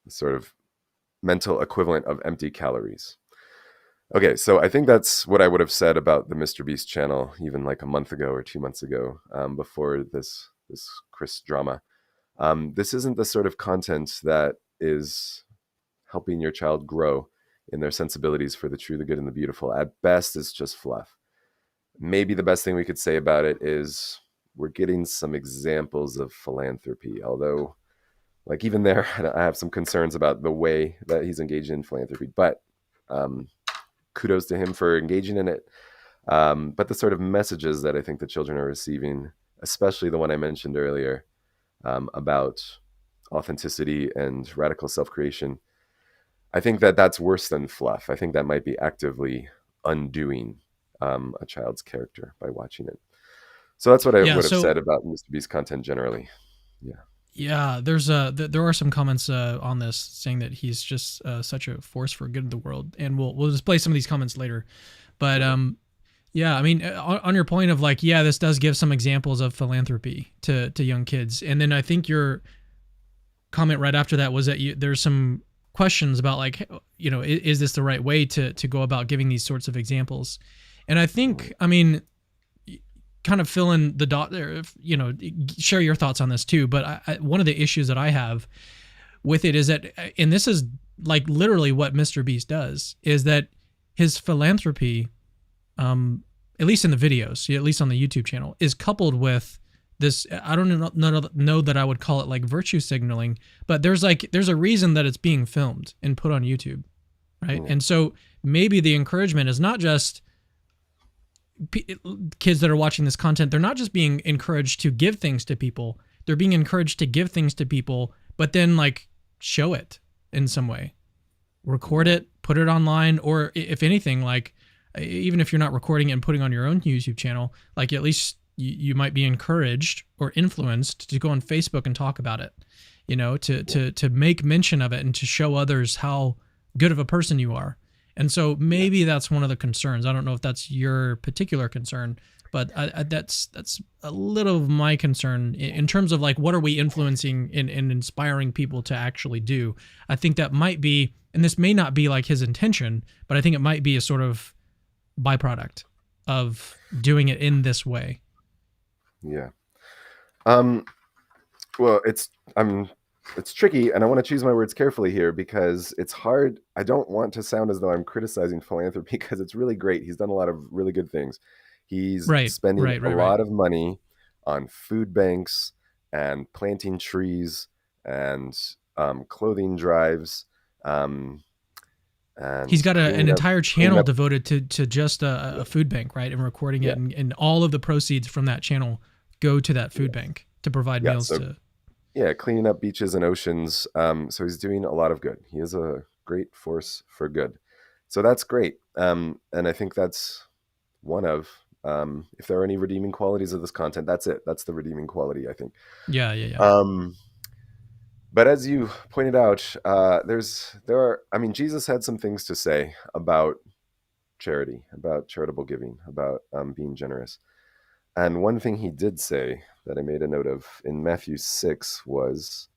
the sort of mental equivalent of empty calories. Okay, so I think that's what I would have said about the MrBeast channel even like a month ago or 2 months ago, before this Chris drama. This isn't the sort of content that is helping your child grow in their sensibilities for the true, the good, and the beautiful. At best, it's just fluff. Maybe the best thing we could say about it is we're getting some examples of philanthropy, although like even there, I have some concerns about the way that he's engaged in philanthropy, but kudos to him for engaging in it. But the sort of messages that I think the children are receiving, especially the one I mentioned earlier, about authenticity and radical self-creation, I think that that's worse than fluff. I think that might be actively undoing a child's character by watching it. So that's what I would have said about MrBeast content generally. Yeah, there are some comments on this saying that he's just such a force for good in the world, and we'll display some of these comments later. But yeah, I mean, on your point of like, yeah, this does give some examples of philanthropy to young kids, and then I think your comment right after that was that there's some questions about like, you know, is this the right way to go about giving these sorts of examples? And I think, I mean, kind of fill in the dot there, share your thoughts on this too. But one of the issues that I have with it is that, and this is like literally what MrBeast does, is that his philanthropy, at least in the videos, at least on the YouTube channel, is coupled with this. I don't know that I would call it like virtue signaling, but there's a reason that it's being filmed and put on YouTube, right? And so maybe the encouragement is not just kids that are watching this content. They're not just being encouraged to give things to people. They're being encouraged to give things to people, but then like show it in some way, record it, put it online, or if anything, like even if you're not recording it and putting on your own YouTube channel, like at least you might be encouraged or influenced to go on Facebook and talk about it, to make mention of it and to show others how good of a person you are. And so maybe that's one of the concerns. I don't know if that's your particular concern, but that's a little of my concern in terms of like, what are we influencing and inspiring people to actually do? I think that might be, and this may not be like his intention, but I think it might be a sort of byproduct of doing it in this way. Yeah. Well, it's tricky, and I want to choose my words carefully here because it's hard. I don't want to sound as though I'm criticizing philanthropy because it's really great. He's done a lot of really good things. He's spending a lot of money on food banks and planting trees and clothing drives. And he's got an entire channel devoted to just a food bank, right? And recording it, and all of the proceeds from that channel go to that food bank to provide meals to. Yeah, cleaning up beaches and oceans. So he's doing a lot of good. He is a great force for good. So that's great. And I think that's one of, if there are any redeeming qualities of this content, that's it. That's the redeeming quality, I think. Yeah. But as you pointed out, Jesus had some things to say about charity, about charitable giving, about being generous. And one thing he did say that I made a note of in Matthew 6 was,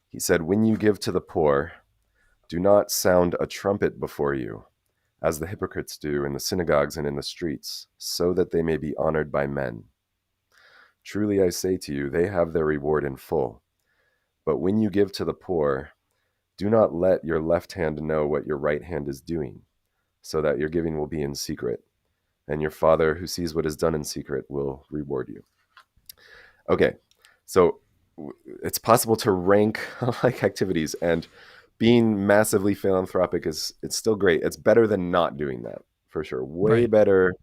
he said, "When you give to the poor, do not sound a trumpet before you, as the hypocrites do in the synagogues and in the streets, so that they may be honored by men. Truly I say to you, they have their reward in full. But when you give to the poor, do not let your left hand know what your right hand is doing, so that your giving will be in secret, and your Father who sees what is done in secret will reward you." Okay, so it's possible to rank like activities, and being massively philanthropic it's still great. It's better than not doing that, for sure. Way better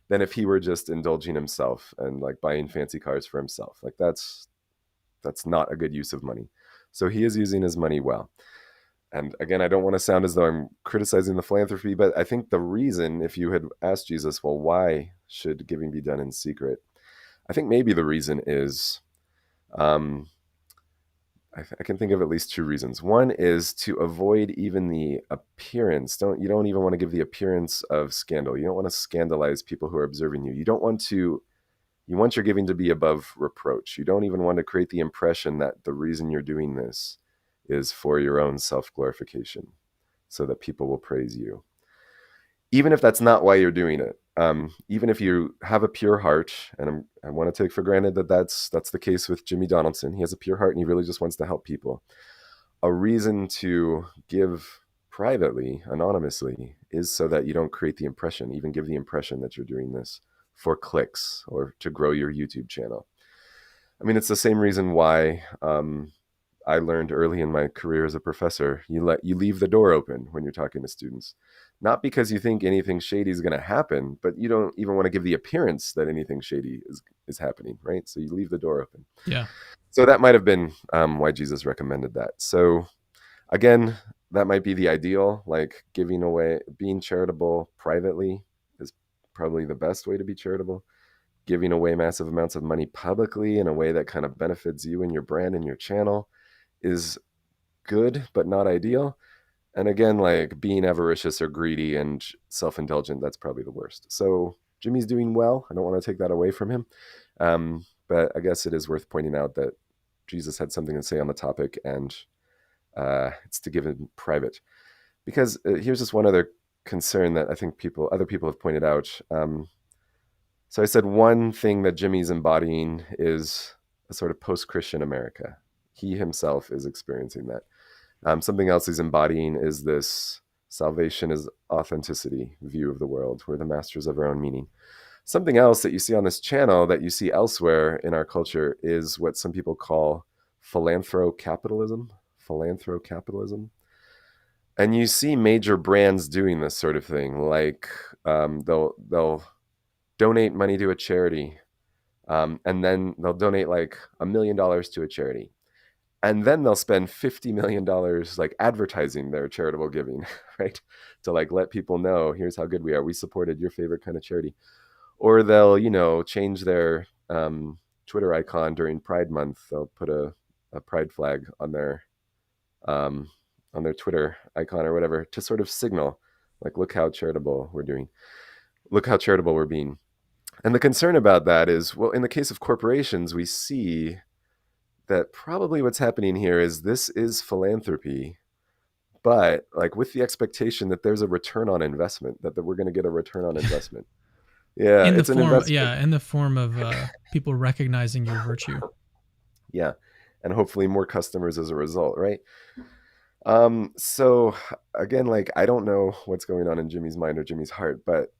than if he were just indulging himself and like buying fancy cars for himself. Like that's not a good use of money. So he is using his money well. And again, I don't want to sound as though I'm criticizing the philanthropy, but I think the reason, if you had asked Jesus, well, why should giving be done in secret? I think maybe the reason is, I can think of at least two reasons. One is to avoid even the appearance. You don't even want to give the appearance of scandal. You don't want to scandalize people who are observing you. You want your giving to be above reproach. You don't even want to create the impression that the reason you're doing this is for your own self-glorification, so that people will praise you. Even if that's not why you're doing it. Even if you have a pure heart, and I want to take for granted that that's the case with Jimmy Donaldson. He has a pure heart and he really just wants to help people. A reason to give privately, anonymously, is so that you don't create the impression, even give the impression that you're doing this for clicks or to grow your YouTube channel. I mean, it's the same reason why I learned early in my career as a professor, you leave the door open when you're talking to students. Not because you think anything shady is going to happen, but you don't even want to give the appearance that anything shady is happening, right? So you leave the door open. Yeah. So that might have been why Jesus recommended that. So again, that might be the ideal, like giving away, being charitable privately is probably the best way to be charitable. Giving away massive amounts of money publicly in a way that kind of benefits you and your brand and your channel is good, but not ideal. And again, like being avaricious or greedy and self-indulgent, that's probably the worst. So Jimmy's doing well. I don't want to take that away from him. But I guess it is worth pointing out that Jesus had something to say on the topic, and it's to give in private. Because here's just one other concern that I think other people have pointed out. So I said one thing that Jimmy's embodying is a sort of post-Christian America. He himself is experiencing that. Something else he's embodying is this salvation is authenticity view of the world. We're the masters of our own meaning. Something else that you see on this channel that you see elsewhere in our culture is what some people call philanthrocapitalism. Philanthrocapitalism. And you see major brands doing this sort of thing, like they'll donate money to a charity, and then they'll donate like $1 million to a charity, and then they'll spend $50 million like advertising their charitable giving, right? To like let people know, here's how good we are. We supported your favorite kind of charity. Or they'll, change their Twitter icon during Pride Month. They'll put a pride flag on their Twitter icon or whatever to sort of signal, like, look how charitable we're doing. Look how charitable we're being. And the concern about that is, well, in the case of corporations, we see that probably what's happening here is this is philanthropy, but like with the expectation that there's a return on investment, that we're going to get a return on investment. Yeah, in the it's an form, investment. yeah, in the form of people recognizing your virtue. Yeah, and hopefully more customers as a result, right? So again, like, I don't know what's going on in Jimmy's mind or Jimmy's heart, but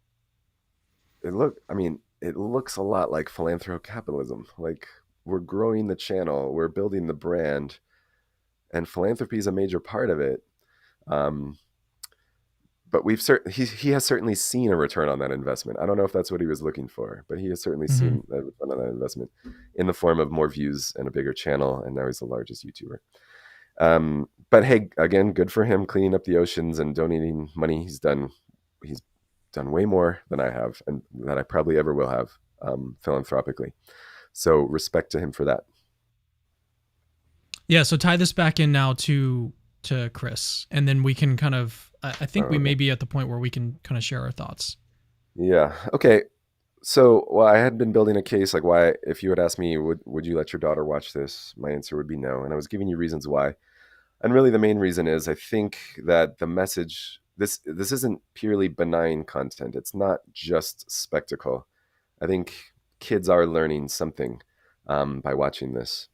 it looks a lot like philanthrocapitalism. Like, we're growing the channel, we're building the brand, and philanthropy is a major part of it. But he has certainly seen a return on that investment. I don't know if that's what he was looking for, but he has certainly seen a return on that investment in the form of more views and a bigger channel, and now he's the largest YouTuber. But hey, again, good for him cleaning up the oceans and donating money. He's done way more than I have, and that I probably ever will have, philanthropically. So respect to him for that. Yeah, so tie this back in now to Chris, and then we can kind of, I think we may be at the point where we can kind of share our thoughts. Yeah. Okay. So, well, I had been building a case, like, why, if you had asked me, would you let your daughter watch this? My answer would be no. And I was giving you reasons why. And really the main reason is I think that the message, this isn't purely benign content. It's not just spectacle. I think kids are learning something by watching this.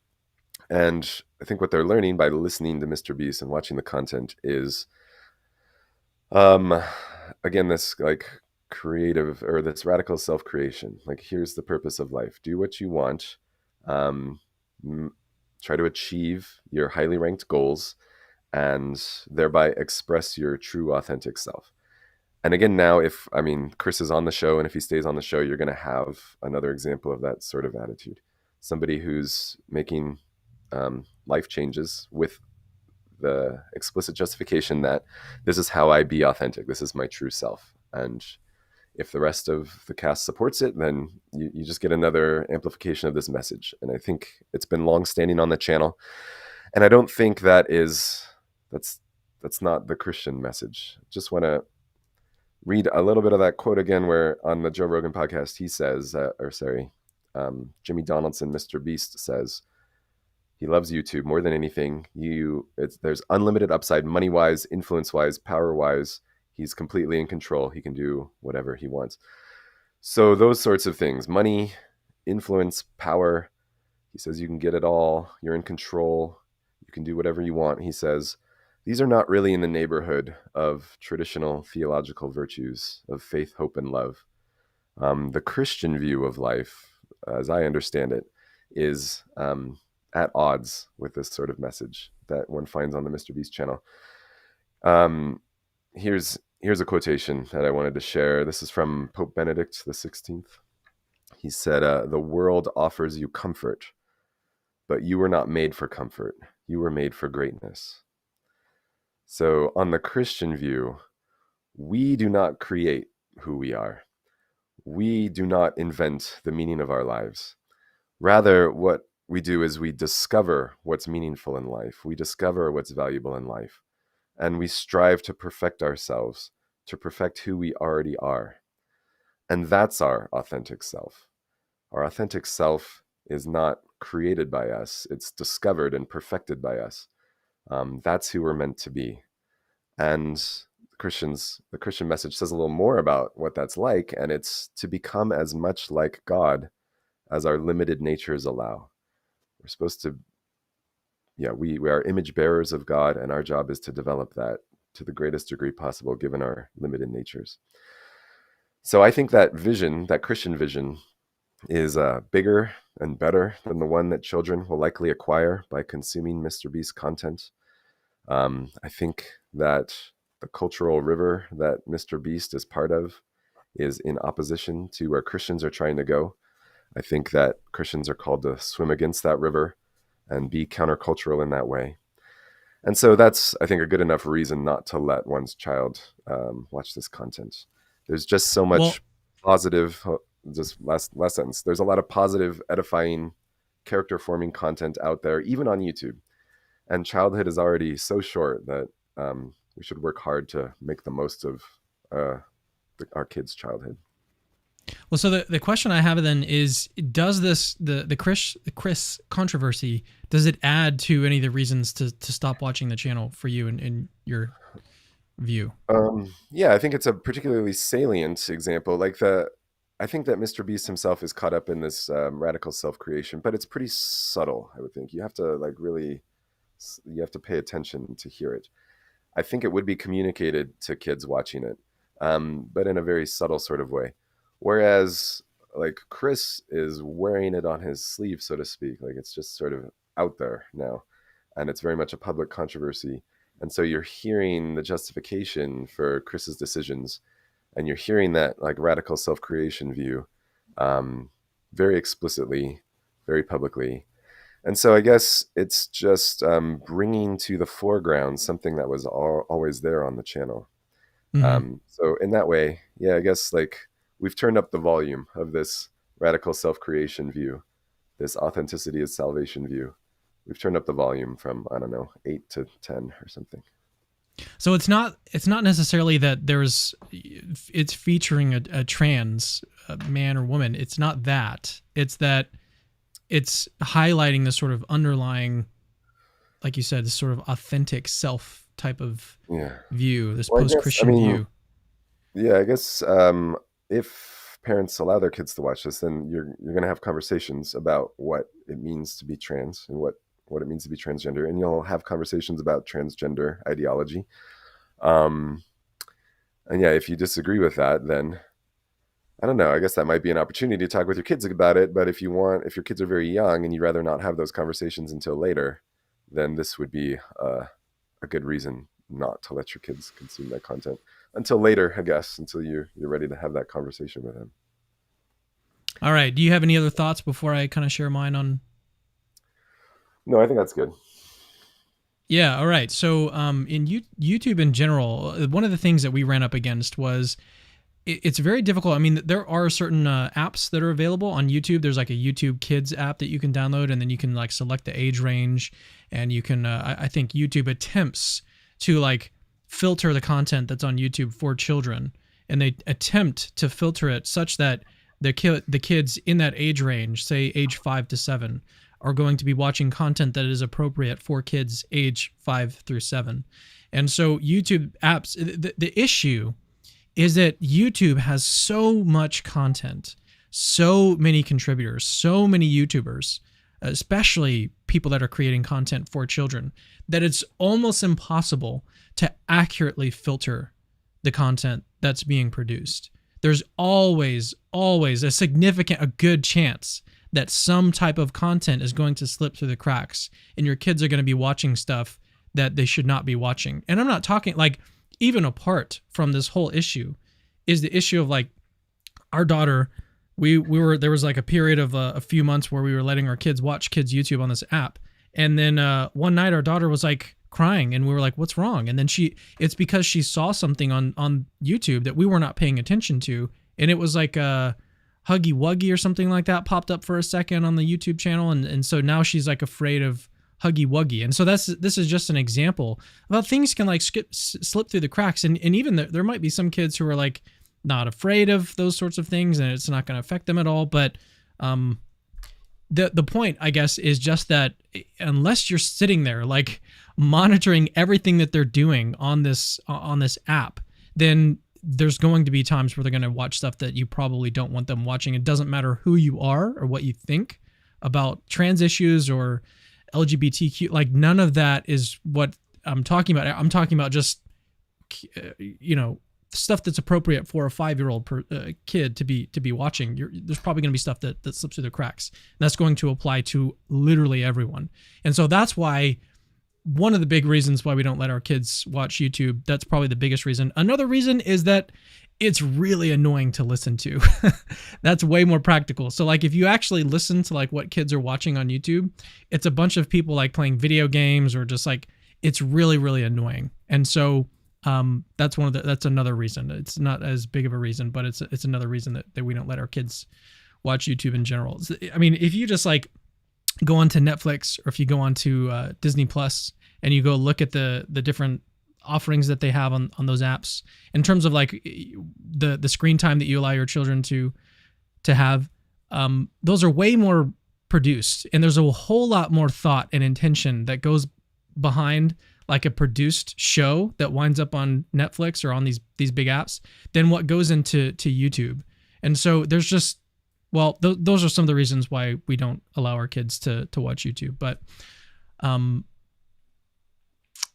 And I think what they're learning by listening to MrBeast and watching the content is, again, this like creative, or this radical self-creation. Like, here's the purpose of life. Do what you want. Try to achieve your highly ranked goals and thereby express your true authentic self. And again, now, Chris is on the show, and if he stays on the show, you're going to have another example of that sort of attitude. Somebody who's making life changes with the explicit justification that this is how I be authentic. This is my true self. And if the rest of the cast supports it, then you just get another amplification of this message. And I think it's been long standing on the channel. And I don't think that's not the Christian message. Just want to read a little bit of that quote again, where on the Joe Rogan podcast, he says, Jimmy Donaldson, MrBeast, says, he loves YouTube more than anything. There's unlimited upside, money-wise, influence-wise, power-wise. He's completely in control. He can do whatever he wants. So those sorts of things, money, influence, power, he says you can get it all. You're in control. You can do whatever you want. He says these are not really in the neighborhood of traditional theological virtues of faith, hope, and love. The Christian view of life, as I understand it, is at odds with this sort of message that one finds on the MrBeast channel. Here's a quotation that I wanted to share. This is from Pope Benedict XVI. He said, the world offers you comfort, but you were not made for comfort. You were made for greatness. So on the Christian view, we do not create who we are. We do not invent the meaning of our lives. Rather, what we do is we discover what's meaningful in life. We discover what's valuable in life. And we strive to perfect ourselves, to perfect who we already are. And that's our authentic self. Our authentic self is not created by us. It's discovered and perfected by us. That's who we're meant to be. And the Christian message says a little more about what that's like, and it's to become as much like God as our limited natures allow. We're supposed to, we are image bearers of God, and our job is to develop that to the greatest degree possible given our limited natures. So I think that vision, that Christian vision, is bigger and better than the one that children will likely acquire by consuming MrBeast content. I think that the cultural river that MrBeast is part of is in opposition to where Christians are trying to go. I think that Christians are called to swim against that river and be countercultural in that way. And so that's, I think, a good enough reason not to let one's child watch this content. There's just so much positive, just last sentence. There's a lot of positive, edifying, character-forming content out there, even on YouTube. And childhood is already so short that we should work hard to make the most of our kids' childhood. Well, so the question I have then is, does the Chris controversy, does it add to any of the reasons to stop watching the channel for you in your view? Yeah, I think it's a particularly salient example. I think that MrBeast himself is caught up in this radical self-creation, but it's pretty subtle, I would think. You have to you have to pay attention to hear it. I think it would be communicated to kids watching it, but in a very subtle sort of way. Whereas Chris is wearing it on his sleeve, so to speak. It's just sort of out there now, and it's very much a public controversy. And so you're hearing the justification for Chris's decisions, and you're hearing that radical self-creation view very explicitly, very publicly. And so I guess it's just bringing to the foreground something that was always there on the channel. Mm-hmm. So in that way, I guess we've turned up the volume of this radical self-creation view, this authenticity is salvation view. We've turned up the volume from, 8 to 10 or something. So it's not necessarily that it's featuring a trans man or woman. It's not that. It's that it's highlighting this sort of underlying, like you said, this sort of authentic self type of view, this post-Christian view. Yeah, I guess if parents allow their kids to watch this, then you're going to have conversations about what it means to be trans and what it means to be transgender, and you'll have conversations about transgender ideology. And if you disagree with that, then I don't know, I guess that might be an opportunity to talk with your kids about it. But if your kids are very young and you'd rather not have those conversations until later, then this would be a good reason not to let your kids consume that content until later, I guess, until you're ready to have that conversation with them. All right. Do you have any other thoughts before I kind of share mine on? No, I think that's good. Yeah. All right. So in YouTube in general, one of the things that we ran up against was it's very difficult. I mean, there are certain apps that are available on YouTube. There's like a YouTube Kids app that you can download, and then you can select the age range, and you can, I think YouTube attempts to filter the content that's on YouTube for children, and they attempt to filter it such that the kids in that age range, say age 5 to 7, are going to be watching content that is appropriate for kids age 5 through 7. And so YouTube apps, the issue is that YouTube has so much content, so many contributors, so many YouTubers, especially people that are creating content for children, that it's almost impossible to accurately filter the content that's being produced. There's always a good chance that some type of content is going to slip through the cracks, and your kids are going to be watching stuff that they should not be watching. And I'm not talking even apart from this whole issue is the issue of our daughter. There was a period of a few months where we were letting our kids watch kids YouTube on this app. And then one night our daughter was crying, and we were like, what's wrong? And then it's because she saw something on YouTube that we were not paying attention to. And it was a Huggy Wuggy or something like that popped up for a second on the YouTube channel. And so now she's afraid of Huggy Wuggy. And so this is just an example of how things can slip through the cracks. And even there might be some kids who are not afraid of those sorts of things, and it's not going to affect them at all. But the point, I guess, is just that unless you're sitting there monitoring everything that they're doing on this app, then there's going to be times where they're going to watch stuff that you probably don't want them watching. It doesn't matter who you are or what you think about trans issues or LGBTQ. Like, none of that is what I'm talking about. I'm talking about just, stuff that's appropriate for a 5-year-old kid to be watching. There's probably going to be stuff that slips through the cracks. And that's going to apply to literally everyone. And so that's why one of the big reasons why we don't let our kids watch YouTube, that's probably the biggest reason. Another reason is that it's really annoying to listen to. That's way more practical. So like if you actually listen to like what kids are watching on YouTube, it's a bunch of people like playing video games or just like, it's really, really annoying. And so that's another reason. It's not as big of a reason, but it's another reason that we don't let our kids watch YouTube in general. I mean, if you just like go onto Netflix or if you go onto Disney Plus and you go look at the different offerings that they have on those apps in terms of like the screen time that you allow your children to have, those are way more produced, and there's a whole lot more thought and intention that goes behind like a produced show that winds up on Netflix or on these big apps than what goes into YouTube. And so there's just, well, those are some of the reasons why we don't allow our kids to watch YouTube. But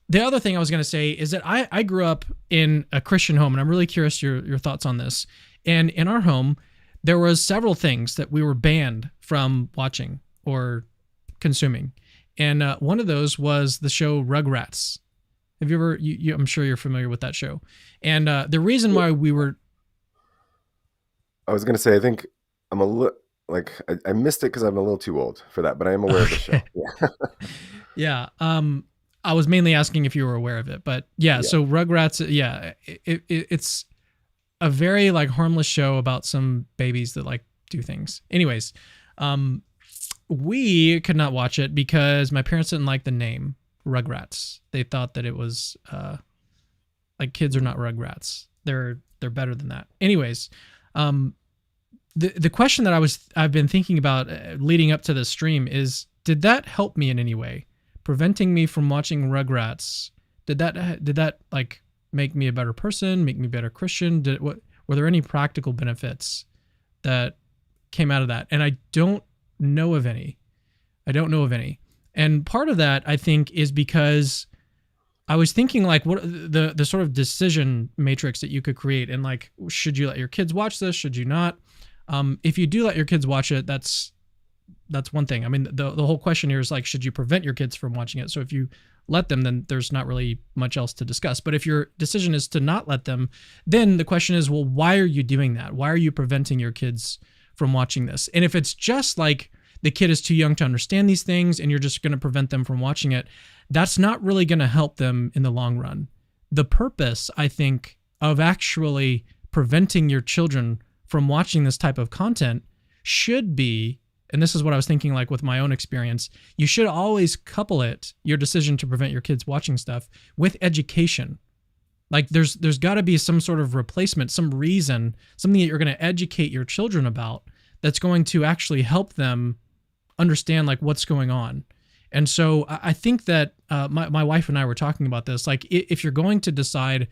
the other thing I was going to say is that I grew up in a Christian home, and I'm really curious your thoughts on this. And in our home, there was several things that we were banned from watching or consuming. And one of those was the show Rugrats. Have you ever, I'm sure you're familiar with that show. And the reason why we were... I was going to say, I think I'm a little, like, I missed it because I'm a little too old for that, but I am aware of the show. Yeah. Yeah. I was mainly asking if you were aware of it, but yeah. So Rugrats, it's a very like harmless show about some babies that like do things. Anyways, we could not watch it because my parents didn't like the name Rugrats. They thought that it was like kids are not Rugrats. They're better than that. Anyways, the question that I've been thinking about leading up to this stream is, did that help me in any way? Preventing me from watching Rugrats, did that like make me a better person, make me a better Christian? Were there any practical benefits that came out of that? And I don't know of any. And part of that, I think, is because I was thinking like what the sort of decision matrix that you could create, and like, should you let your kids watch this? Should you not? If you do let your kids watch it, that's one thing. I mean, the whole question here is like, should you prevent your kids from watching it? So if you let them, then there's not really much else to discuss. But if your decision is to not let them, then the question is, well, why are you doing that? Why are you preventing your kids from watching this? And if it's just like the kid is too young to understand these things and you're just going to prevent them from watching it, that's not really going to help them in the long run. The purpose, I think, of actually preventing your children from watching this type of content should be, and this is what I was thinking like with my own experience, you should always couple your decision to prevent your kids watching stuff with education. Like there's got to be some sort of replacement, some reason, something that you're going to educate your children about that's going to actually help them understand like what's going on. And so I think that my wife and I were talking about this, like if you're going to decide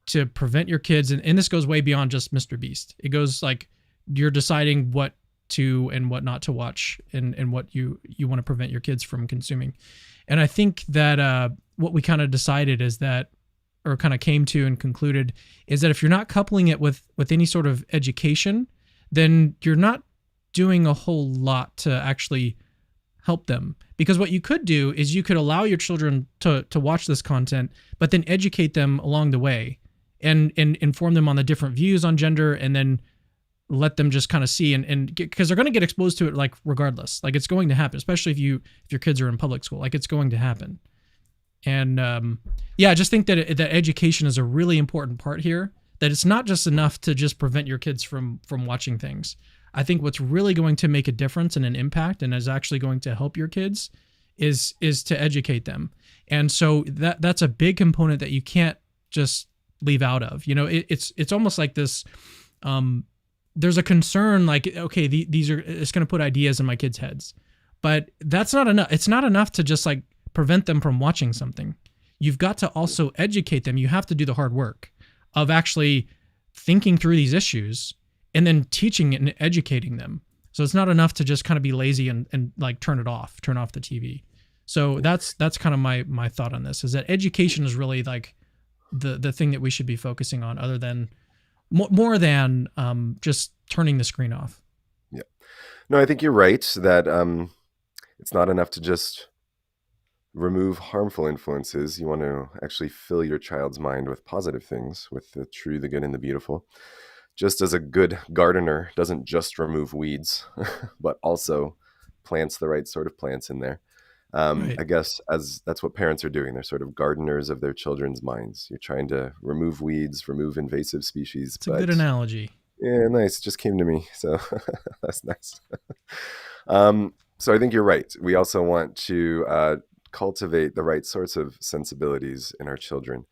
to prevent your kids, and this goes way beyond just MrBeast. It goes like you're deciding what to and what not to watch and what you want to prevent your kids from consuming. And I think that what we kind of decided is that, or kind of came to and concluded, is that if you're not coupling it with any sort of education, then you're not doing a whole lot to actually help them. Because what you could do is you could allow your children to watch this content, but then educate them along the way and inform them on the different views on gender, and then let them just kind of see and because they're going to get exposed to it like regardless. Like it's going to happen, especially if your kids are in public school. Like it's going to happen. And I just think that education is a really important part here, that it's not just enough to just prevent your kids from watching things. I think what's really going to make a difference and an impact and is actually going to help your kids is to educate them. And so that's a big component that you can't just leave out of. You know, it's almost like this, there's a concern like, okay, it's going to put ideas in my kids' heads, but that's not enough. It's not enough to just like prevent them from watching something. You've got to also educate them. You have to do the hard work of actually thinking through these issues and then teaching and educating them. So it's not enough to just kind of be lazy and like turn off the TV. So that's kind of my thought on this, is that education is really like the thing that we should be focusing on, other than more than just turning the screen off. Yeah. No, I think you're right that it's not enough to just remove harmful influences. You want to actually fill your child's mind with positive things, with the true, the good, and the beautiful. Just as a good gardener doesn't just remove weeds, but also plants the right sort of plants in there. Right. I guess that's what parents are doing. They're sort of gardeners of their children's minds. You're trying to remove weeds, remove invasive species. It's a good analogy. Yeah, nice. It just came to me. So that's nice. So I think you're right. We also want to cultivate the right sorts of sensibilities in our children.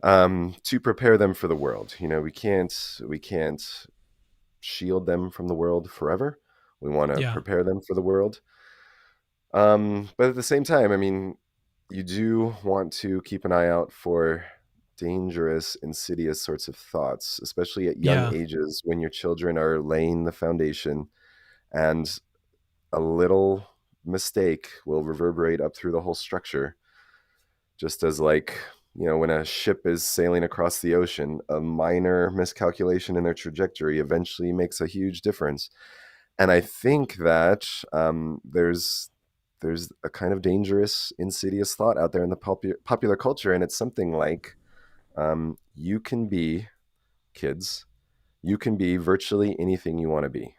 To prepare them for the world. We can't shield them from the world forever. We want to prepare them for the world. But at the same time, I mean, you do want to keep an eye out for dangerous, insidious sorts of thoughts, especially at young ages, when your children are laying the foundation, and a little mistake will reverberate up through the whole structure. Just as when a ship is sailing across the ocean, a minor miscalculation in their trajectory eventually makes a huge difference. And I think that there's a kind of dangerous, insidious thought out there in the popular culture, and it's something like, you can be virtually anything you want to be.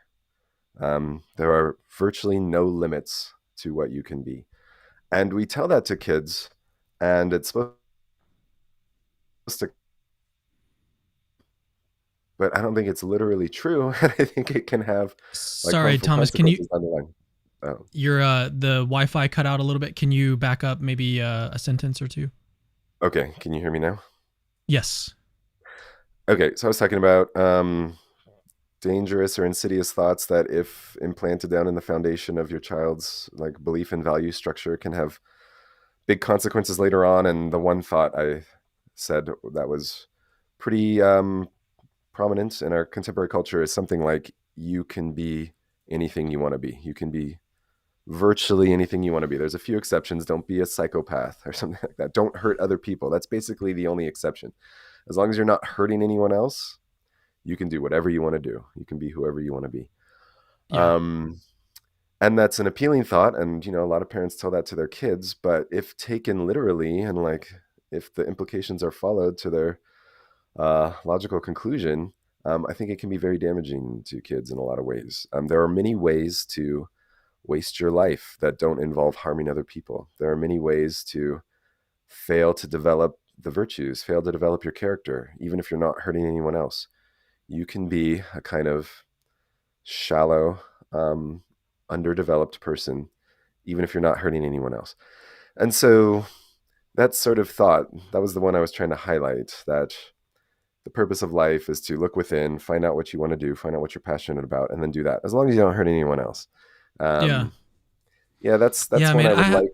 There are virtually no limits to what you can be. And we tell that to kids, and it's supposed to, but I don't think it's literally true. And I think it can have sorry, Thomas, can you Oh. the Wi-Fi cut out a little bit. Can you back up maybe a sentence or two? Okay, can you hear me now? Yes. Okay, so I was talking about dangerous or insidious thoughts that, if implanted down in the foundation of your child's belief and value structure, can have big consequences later on. And the one thought I said that was pretty prominent in our contemporary culture is something like, you can be anything you want to be. You can be virtually anything you want to be. There's a few exceptions. Don't be a psychopath or something like that. Don't hurt other people. That's basically the only exception. As long as you're not hurting anyone else, you can do whatever you want to do. You can be whoever you want to be. Yeah. And that's an appealing thought. And, a lot of parents tell that to their kids, but if taken literally, and if the implications are followed to their logical conclusion, I think it can be very damaging to kids in a lot of ways. There are many ways to waste your life that don't involve harming other people. There are many ways to fail to develop the virtues, fail to develop your character, even if you're not hurting anyone else. You can be a kind of shallow, underdeveloped person, even if you're not hurting anyone else. And so that sort of thought, that was the one I was trying to highlight, that the purpose of life is to look within, find out what you want to do, find out what you're passionate about, and then do that, as long as you don't hurt anyone else. That's one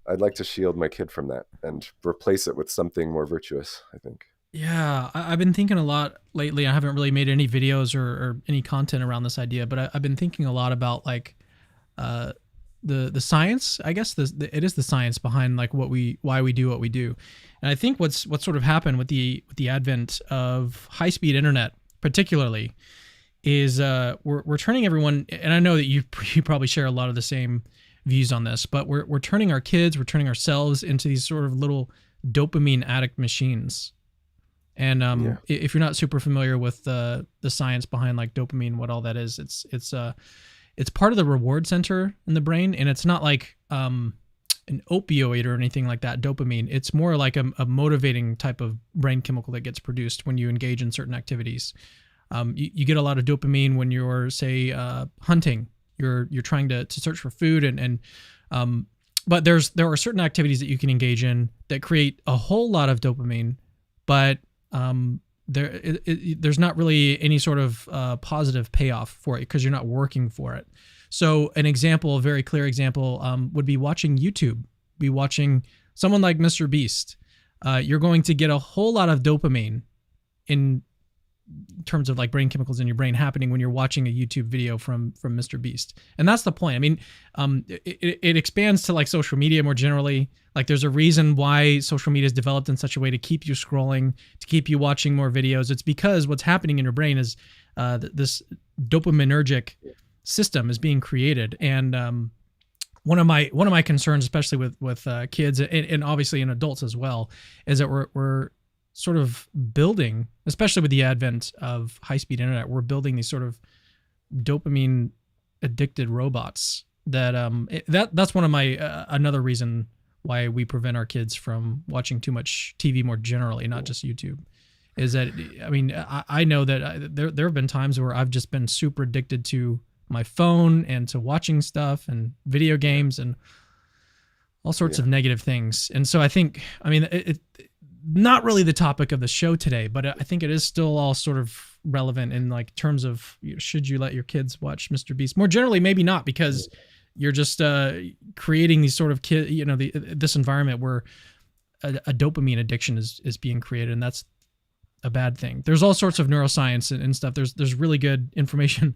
I'd like to shield my kid from that and replace it with something more virtuous, I think. Yeah, I've been thinking a lot lately. I haven't really made any videos or any content around this idea, but I've been thinking a lot about the science. I guess it is the science behind why we do what we do. And I think what's sort of happened with the advent of high-speed internet, particularly, is we're turning everyone. And I know that you probably share a lot of the same views on this, but we're turning our kids, we're turning ourselves into these sort of little dopamine addict machines. And if you're not super familiar with the science behind dopamine, what all that is, it's part of the reward center in the brain, and it's not like an opioid or anything like that. Dopamine, it's more like a motivating type of brain chemical that gets produced when you engage in certain activities. You get a lot of dopamine when you're, say, hunting. You're trying to search for food, but there are certain activities that you can engage in that create a whole lot of dopamine, but there's not really any sort of positive payoff for it because you're not working for it. So an example, a very clear example, would be watching YouTube. Be watching someone like MrBeast. You're going to get a whole lot of dopamine in terms of like brain chemicals in your brain happening when you're watching a YouTube video from MrBeast. And that's the point. I mean, it expands to like social media more generally. Like there's a reason why social media is developed in such a way to keep you scrolling, to keep you watching more videos. It's because what's happening in your brain is this dopaminergic system is being created. And one of my concerns, especially with kids and obviously in adults as well, is that we're sort of building, especially with the advent of high-speed internet, we're building these sort of dopamine addicted robots that's one of my another reason why we prevent our kids from watching too much TV more generally, not just YouTube, is that, I mean, I know that there have been times where I've just been super addicted to my phone and to watching stuff and video games and all sorts of negative things. And so I think, I mean, it not really the topic of the show today, but I think it is still all sort of relevant in like terms of, should you let your kids watch MrBeast? More generally, maybe not, because you're just creating these sort of this environment where a dopamine addiction is being created, and that's a bad thing. There's all sorts of neuroscience and stuff. There's really good information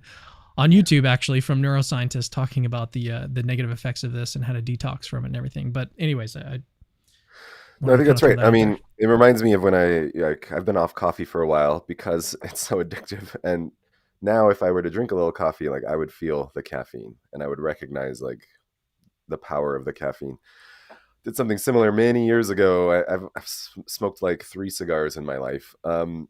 on YouTube actually from neuroscientists talking about the negative effects of this and how to detox from it and everything. But anyways, I think that's right. I mean, it reminds me of when I've been off coffee for a while because it's so addictive. And now if I were to drink a little coffee, like I would feel the caffeine and I would recognize like the power of the caffeine. Did something similar many years ago. I've smoked like 3 cigars in my life. And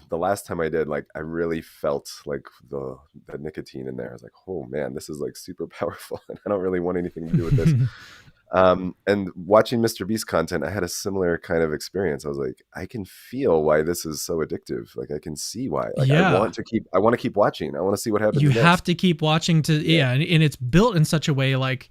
the last time I did, like I really felt like the nicotine in there. I was like, oh man, this is like super powerful. And I don't really want anything to do with this. And watching MrBeast content, I had a similar kind of experience. I was like, I can feel why this is so addictive. Like I can see why. Like I want to keep watching. I want to see what happens. You next. have to keep watching and it's built in such a way, like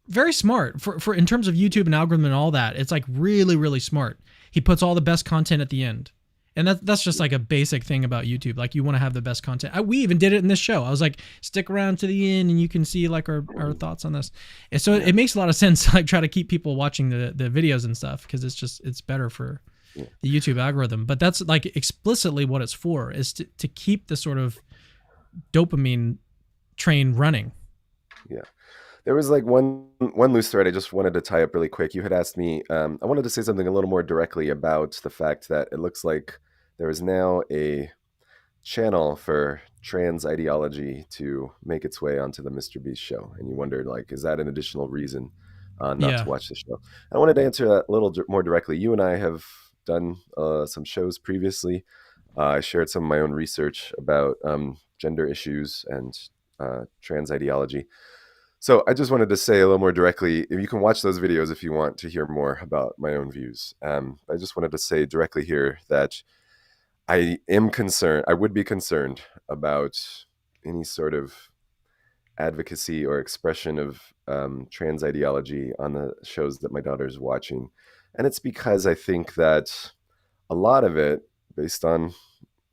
very smart for in terms of YouTube and algorithm and all that. It's like really, really smart. He puts all the best content at the end. And that's just like a basic thing about YouTube. Like you want to have the best content. We even did it in this show. I was like, stick around to the end and you can see like our thoughts on this. And so it makes a lot of sense to like try to keep people watching the videos and stuff, because it's better for the YouTube algorithm. But that's like explicitly what it's for, is to keep the sort of dopamine train running. Yeah. There was like one loose thread I just wanted to tie up really quick. You had asked me, I wanted to say something a little more directly about the fact that it looks like there is now a channel for trans ideology to make its way onto the MrBeast show. And you wondered, like, is that an additional reason not to watch the show? I wanted to answer that a little more directly. You and I have done some shows previously. I shared some of my own research about gender issues and trans ideology. So I just wanted to say a little more directly, you can watch those videos if you want to hear more about my own views. I just wanted to say directly here that I would be concerned about any sort of advocacy or expression of trans ideology on the shows that my daughter's watching. And it's because I think that a lot of it, based on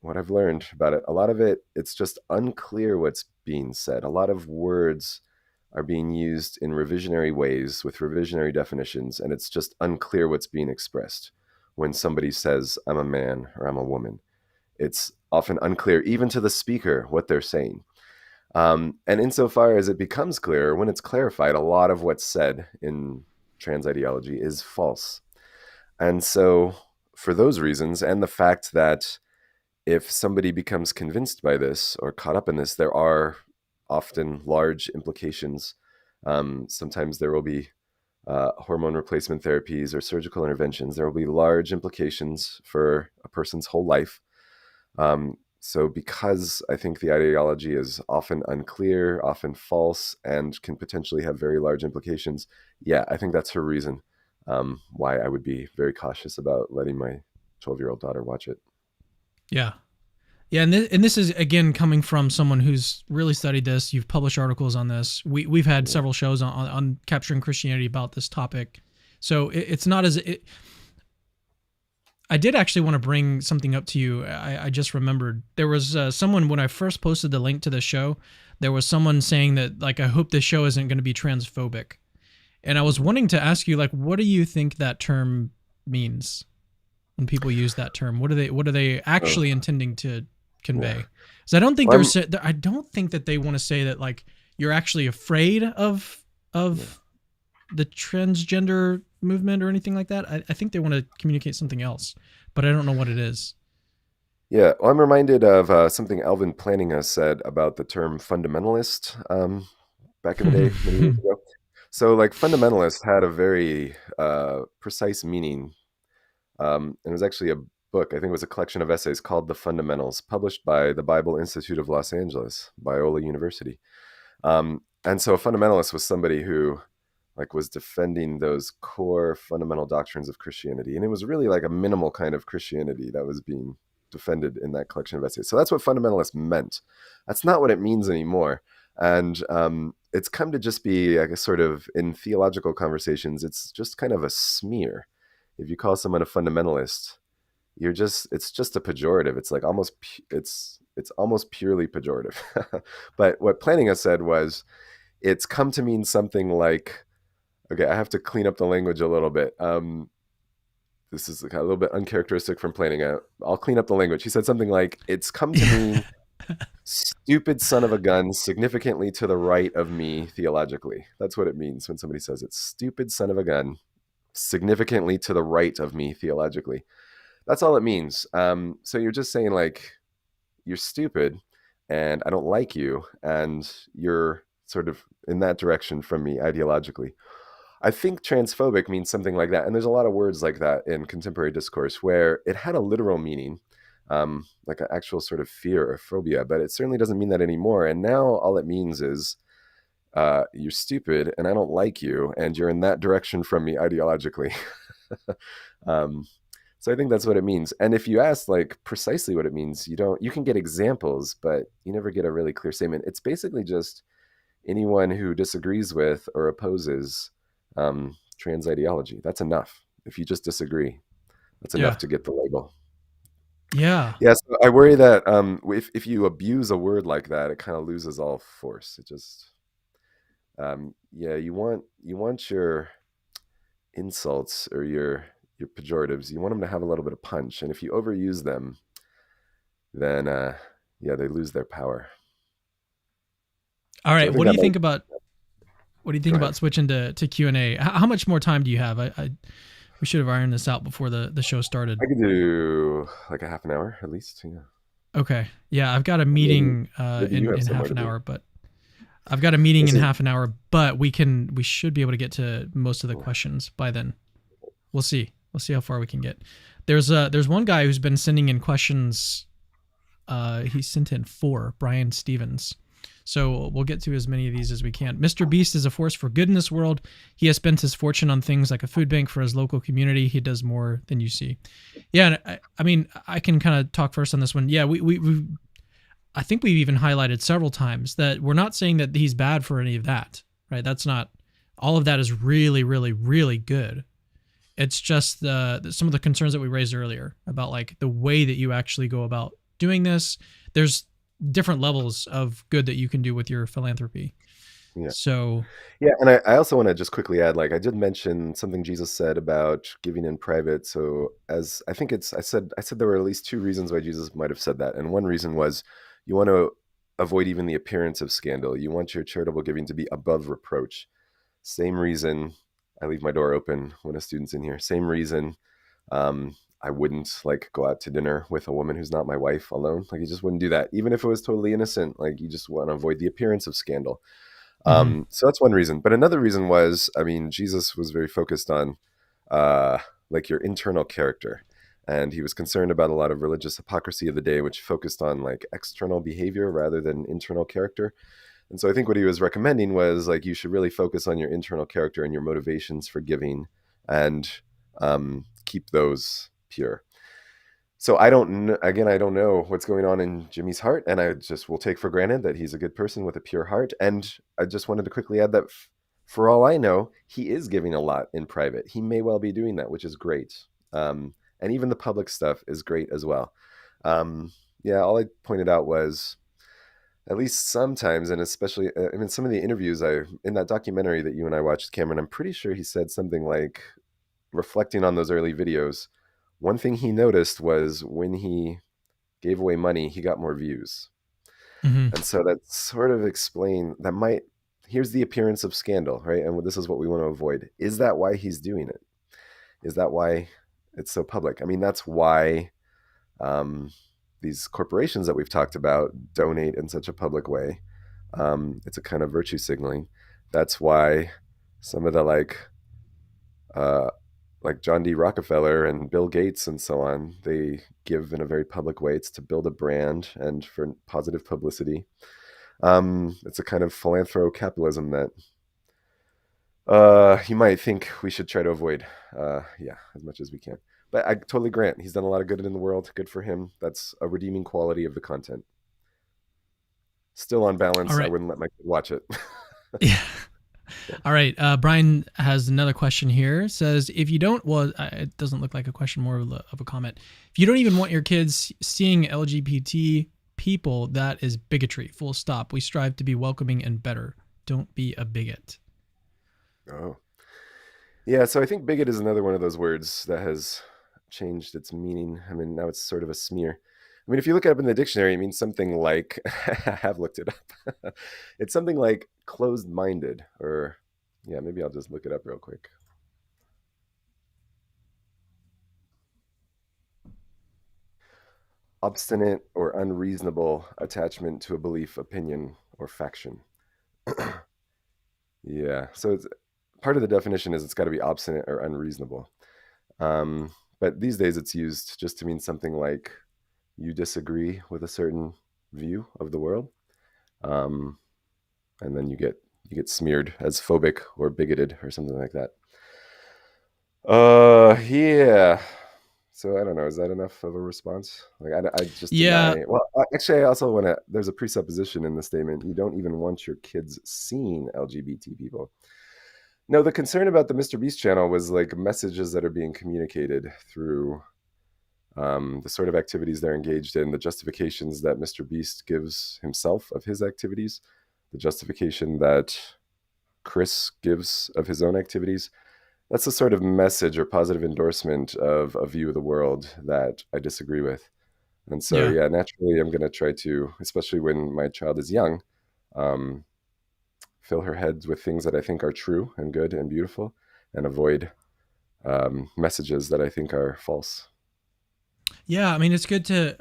what I've learned about it, a lot of it, it's just unclear what's being said. A lot of words are being used in revisionary ways with revisionary definitions, and it's just unclear what's being expressed. When somebody says, I'm a man or I'm a woman, it's often unclear, even to the speaker, what they're saying. And insofar as it becomes clear, when it's clarified, a lot of what's said in trans ideology is false. And so for those reasons, and the fact that if somebody becomes convinced by this or caught up in this, there are often large implications. Sometimes there will be hormone replacement therapies or surgical interventions. There will be large implications for a person's whole life. So because I think the ideology is often unclear, often false, and can potentially have very large implications, I think that's her reason why I would be very cautious about letting my 12-year-old daughter watch it. Yeah. Yeah, and this is, again, coming from someone who's really studied this. You've published articles on this. We've had several shows on Capturing Christianity about this topic. So it's not as... I did actually want to bring something up to you. I just remembered. There was someone, when I first posted the link to the show, there was someone saying that, like, I hope this show isn't going to be transphobic. And I was wanting to ask you, like, what do you think that term means? when people use that term? What are they actually intending to convey? Yeah. So I don't think I don't think that they want to say that like you're actually afraid of the transgender movement or anything like that. I think they want to communicate something else, but I don't know what it is. Yeah, well, I'm reminded of something Alvin Plantinga said about the term fundamentalist back in the day, many years ago. So, like, fundamentalist had a very precise meaning. And it was actually a book, I think it was a collection of essays called The Fundamentals, published by the Bible Institute of Los Angeles, Biola University. And so a fundamentalist was somebody who like was defending those core fundamental doctrines of Christianity. And it was really like a minimal kind of Christianity that was being defended in that collection of essays. So that's what fundamentalist meant. That's not what it means anymore. And it's come to just be, I guess, sort of in theological conversations, it's just kind of a smear. If you call someone a fundamentalist, it's just a pejorative. It's like it's almost purely pejorative. But what Plantinga said was, it's come to mean something like, okay, I have to clean up the language a little bit. This is a little bit uncharacteristic from Plantinga. I'll clean up the language. He said something like, it's come to mean stupid son of a gun significantly to the right of me theologically. That's what it means when somebody says it's stupid son of a gun significantly to the right of me theologically. That's all it means. So you're just saying like, you're stupid and I don't like you and you're sort of in that direction from me ideologically. I think transphobic means something like that. And there's a lot of words like that in contemporary discourse where it had a literal meaning, like an actual sort of fear or phobia, but it certainly doesn't mean that anymore. And now all it means is you're stupid and I don't like you and you're in that direction from me ideologically. So I think that's what it means. And if you ask like precisely what it means, you can get examples, but you never get a really clear statement. It's basically just anyone who disagrees with or opposes trans ideology. That's enough. If you just disagree, that's enough to get the label. Yeah. Yeah. So I worry that if you abuse a word like that, it kind of loses all force. It just, you want your insults or your pejoratives, you want them to have a little bit of punch. And if you overuse them, then they lose their power. All right. So what do you think about switching to Q&A? How much more time do you have? We should have ironed this out before the show started. I could do like a half an hour at least. Yeah. Okay. Yeah, I've got a meeting in half an hour, but I've got a meeting in half an hour, but we should be able to get to most of the questions by then. We'll see. We'll see how far we can get. There's one guy who's been sending in questions. He sent in 4, Brian Stevens. So we'll get to as many of these as we can. MrBeast is a force for good in this world. He has spent his fortune on things like a food bank for his local community. He does more than you see. Yeah, and I mean, I can kind of talk first on this one. Yeah, I think we've even highlighted several times that we're not saying that he's bad for any of that, right? That's not, all of that is really, really, really good. It's just some of the concerns that we raised earlier about like the way that you actually go about doing this. There's different levels of good that you can do with your philanthropy. Yeah. So yeah, and I also want to just quickly add, like I did mention something Jesus said about giving in private. So as I think I said there were at least 2 reasons why Jesus might have said that, and one reason was you want to avoid even the appearance of scandal. You want your charitable giving to be above reproach. Same reason I leave my door open when a student's in here. Same reason I wouldn't like go out to dinner with a woman who's not my wife alone. Like you just wouldn't do that, even if it was totally innocent. Like you just want to avoid the appearance of scandal. So that's one reason. But another reason was, I mean, Jesus was very focused on like your internal character. And he was concerned about a lot of religious hypocrisy of the day, which focused on like external behavior rather than internal character. And so I think what he was recommending was like, you should really focus on your internal character and your motivations for giving and keep those pure. So I don't know what's going on in Jimmy's heart, and I just will take for granted that he's a good person with a pure heart. And I just wanted to quickly add that for all I know, he is giving a lot in private. He may well be doing that, which is great. And even the public stuff is great as well. All I pointed out was, at least sometimes, and especially in some of the interviews in that documentary that you and I watched, Cameron, I'm pretty sure he said something like, reflecting on those early videos, one thing he noticed was when he gave away money, he got more views. And so that sort of explain that here's the appearance of scandal, right? And this is what we want to avoid. Is that why he's doing it? Is that why it's so public? I mean, that's why these corporations that we've talked about donate in such a public way. It's a kind of virtue signaling. That's why some of the like John D. Rockefeller and Bill Gates and so on, they give in a very public way. It's to build a brand and for positive publicity. It's a kind of philanthrocapitalism that you might think we should try to avoid, as much as we can. But I totally grant he's done a lot of good in the world. Good for him. That's a redeeming quality of the content. Still on balance, right. I wouldn't let my kid watch it. Yeah. All right. Brian has another question here. Says, if you don't, it doesn't look like a question, more of a comment. If you don't even want your kids seeing LGBT people, that is bigotry. Full stop. We strive to be welcoming and better. Don't be a bigot. Oh. Yeah, so I think bigot is another one of those words that has changed its meaning. I mean, now it's sort of a smear. I mean, if you look it up in the dictionary, it means something like, I have looked it up. It's something like closed-minded, or, yeah, maybe I'll just look it up real quick. Obstinate or unreasonable attachment to a belief, opinion, or faction. Yeah, so it's, part of the definition is it's got to be obstinate or unreasonable. But these days it's used just to mean something like you disagree with a certain view of the world, and then you get smeared as phobic or bigoted or something like that. Yeah. So I don't know. Is that enough of a response? Like I just deny. Well, actually, I also want to. There's a presupposition in the statement. You don't even want your kids seeing LGBT people. No, the concern about the MrBeast channel was like messages that are being communicated through the sort of activities they're engaged in, the justifications that MrBeast gives himself of his activities, the justification that Chris gives of his own activities. That's the sort of message or positive endorsement of a view of the world that I disagree with. And so, yeah naturally, I'm going to try to, especially when my child is young, fill her head with things that I think are true and good and beautiful, and avoid messages that I think are false. Yeah, I mean, it's good to.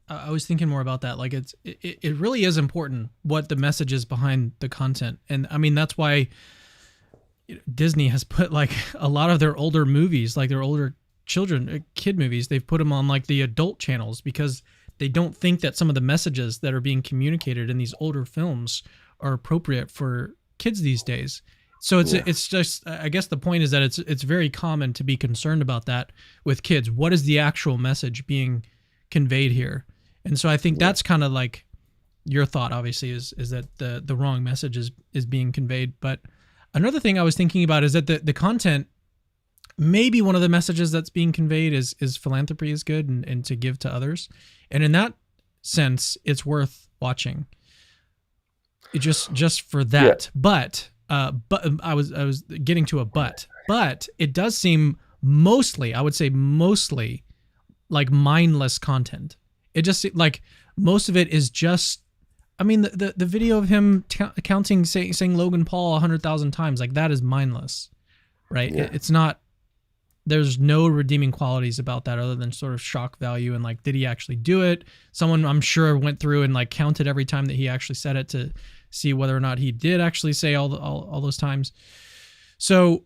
I was thinking more about that. Like, it really is important what the message is behind the content, and I mean that's why Disney has put like a lot of their older movies, like their older kid movies, they've put them on like the adult channels because they don't think that some of the messages that are being communicated in these older films are appropriate for kids these days. So it's just, I guess the point is that it's very common to be concerned about that with kids. What is the actual message being conveyed here? And so I think that's kind of like your thought, obviously, is that the wrong message is being conveyed. But another thing I was thinking about is that the content, maybe one of the messages that's being conveyed is philanthropy is good and to give to others. And in that sense, it's worth watching. It just for that. Yeah. But I was getting to a but it does seem mostly, I would say mostly, like mindless content. It just like most of it is just, I mean, the video of him counting, saying Logan Paul 100,000 times, like that is mindless, right? Yeah. It's not, there's no redeeming qualities about that other than sort of shock value. And like, did he actually do it? Someone I'm sure went through and like counted every time that he actually said it to see whether or not he did actually say all those times. So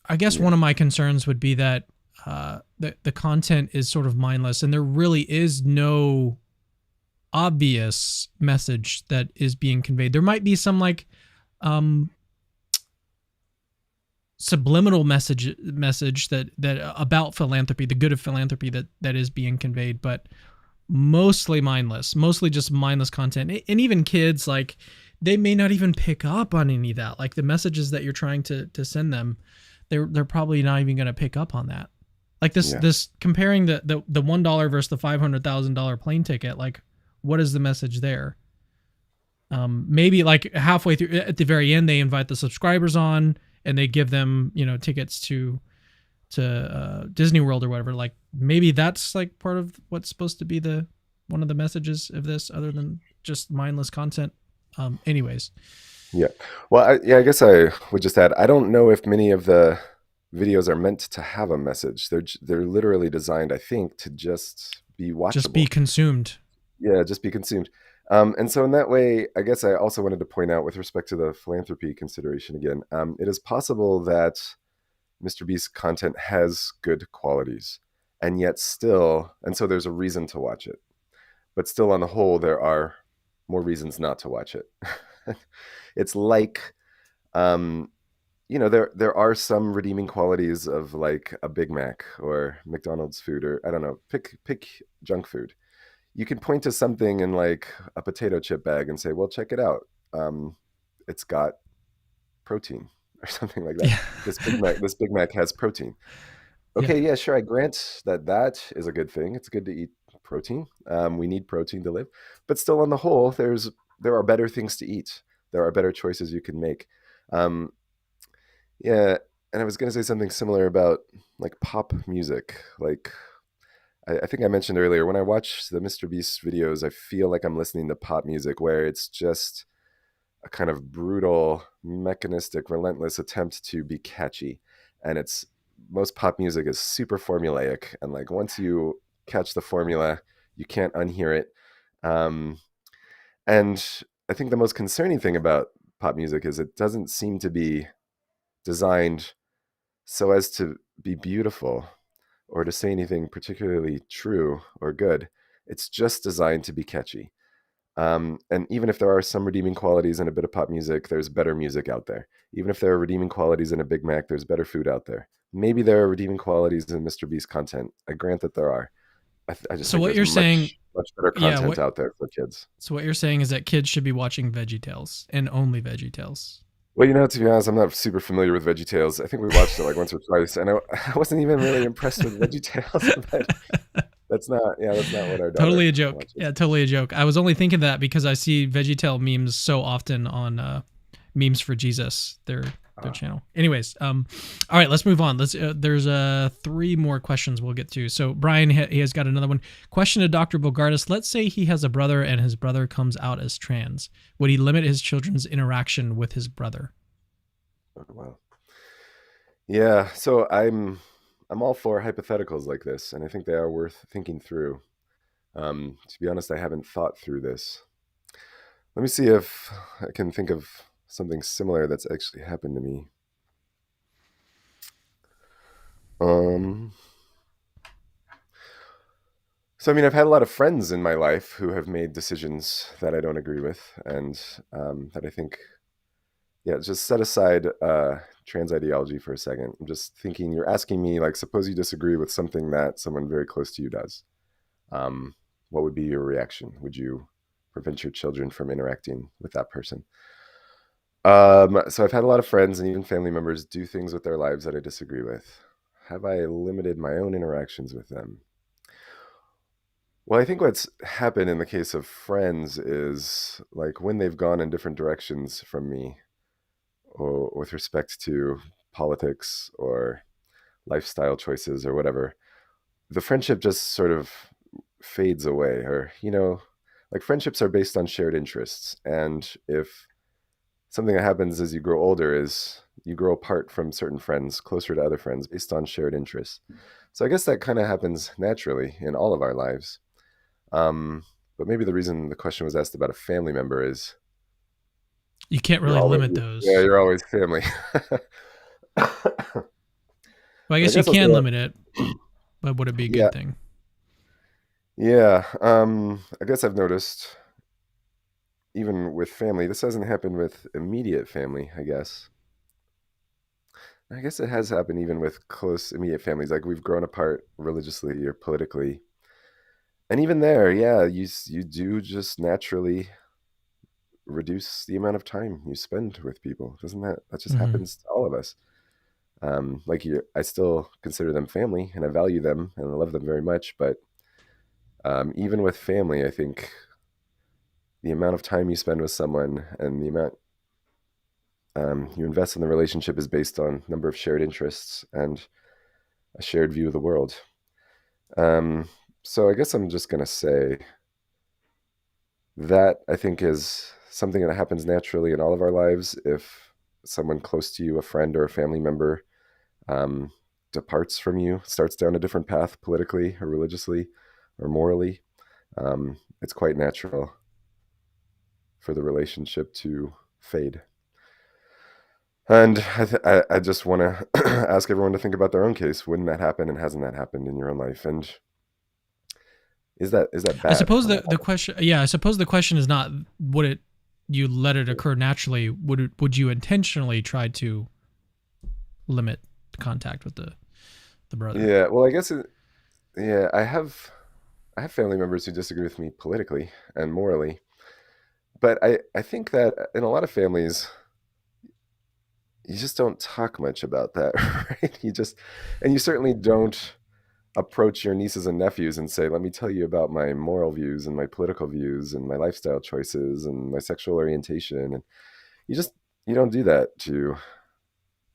I guess one of my concerns would be that the content is sort of mindless and there really is no obvious message that is being conveyed. There might be some like subliminal message that about philanthropy, the good of philanthropy that is being conveyed, but mostly mindless, mostly just mindless content. And even kids, like they may not even pick up on any of that. Like the messages that you're trying to send them, they're probably not even going to pick up on that. Like this comparing the $1 versus the $500,000 plane ticket, like what is the message there? Maybe like halfway through, at the very end, they invite the subscribers on and they give them, tickets to Disney World or whatever. Like maybe that's like part of what's supposed to be one of the messages of this, other than just mindless content. Anyways. Yeah. Well, I guess I would just add, I don't know if many of the videos are meant to have a message. They're literally designed, I think, to just be watchable. Just be consumed. Yeah, just be consumed. And so in that way, I guess I also wanted to point out with respect to the philanthropy consideration again, it is possible that MrBeast content has good qualities, and yet still, and so there's a reason to watch it. But still, on the whole, there are more reasons not to watch it. It's like, there are some redeeming qualities of like a Big Mac or McDonald's food, or I don't know, pick junk food. You can point to something in like a potato chip bag and say, well, check it out. It's got protein or something like that. Yeah. This Big Mac has protein. Okay, yeah, sure. I grant that is a good thing. It's good to eat protein. We need protein to live. But still, on the whole, there are better things to eat. There are better choices you can make. Yeah, and I was going to say something similar about like pop music. Like, I think I mentioned earlier, when I watch the MrBeast videos, I feel like I'm listening to pop music where it's just a kind of brutal, mechanistic, relentless attempt to be catchy. And most pop music is super formulaic. And like once you catch the formula, you can't unhear it. And I think the most concerning thing about pop music is it doesn't seem to be designed so as to be beautiful or to say anything particularly true or good. It's just designed to be catchy. And even if there are some redeeming qualities in a bit of pop music, there's better music out there. Even if there are redeeming qualities in a Big Mac, there's better food out there. Maybe there are redeeming qualities in MrBeast content. I grant that there are. I just so think what you're saying, much better content out there for kids. So what you're saying is that kids should be watching VeggieTales and only VeggieTales. Well, to be honest, I'm not super familiar with VeggieTales. I think we watched it like once or twice, and I wasn't even really impressed with VeggieTales. But that's not what our daughter Totally a joke. watches. Yeah, totally a joke. I was only thinking that because I see VeggieTale memes so often on Memes for Jesus, their channel. Anyways, all right, let's move on. There's 3 more questions we'll get to. So Brian, he has got another one. Question to Dr. Bogardus. Let's say he has a brother and his brother comes out as trans. Would he limit his children's interaction with his brother? Oh, wow. Yeah, so I'm all for hypotheticals like this, and I think they are worth thinking through. To be honest, I haven't thought through this. Let me see if I can think of something similar that's actually happened to me. So, I've had a lot of friends in my life who have made decisions that I don't agree with, and that I think, just set aside trans ideology for a second. I'm just thinking, you're asking me, like, suppose you disagree with something that someone very close to you does. What would be your reaction? Would you prevent your children from interacting with that person? So I've had a lot of friends and even family members do things with their lives that I disagree with. Have I limited my own interactions with them? Well, I think what's happened in the case of friends is like when they've gone in different directions from me, or with respect to politics or lifestyle choices or whatever, the friendship just sort of fades away. Or, like friendships are based on shared interests. And if something that happens as you grow older is you grow apart from certain friends, closer to other friends based on shared interests. So I guess that kind of happens naturally in all of our lives. But maybe the reason the question was asked about a family member is you can't really limit those. Yeah, you're always family. Well, I guess you can limit it, but would it be a good thing? Yeah. I guess I've noticed, even with family, this hasn't happened with immediate family, I guess. I guess it has happened even with close immediate families. Like we've grown apart religiously or politically. And even there, you do just naturally reduce the amount of time you spend with people. Doesn't that just happens to all of us? I still consider them family and I value them and I love them very much. But even with family, I think the amount of time you spend with someone and the amount you invest in the relationship is based on number of shared interests. And a shared view of the world. So I guess I'm just going to say that I think is something that happens naturally in all of our lives. If someone close to you, a friend or a family member, departs from you, starts down a different path politically or religiously or morally, it's quite natural for the relationship to fade. And I just want to ask everyone to think about their own case. Wouldn't that happen, and hasn't that happened in your own life? And is that bad? I suppose the question, I suppose the question is not you let it occur naturally. Would you intentionally try to limit contact with the brother? Yeah, well, I guess I have family members who disagree with me politically and morally, but I think that in a lot of families, you just don't talk much about that, right? And you certainly don't approach your nieces and nephews and say, let me tell you about my moral views and my political views and my lifestyle choices and my sexual orientation. And you don't do that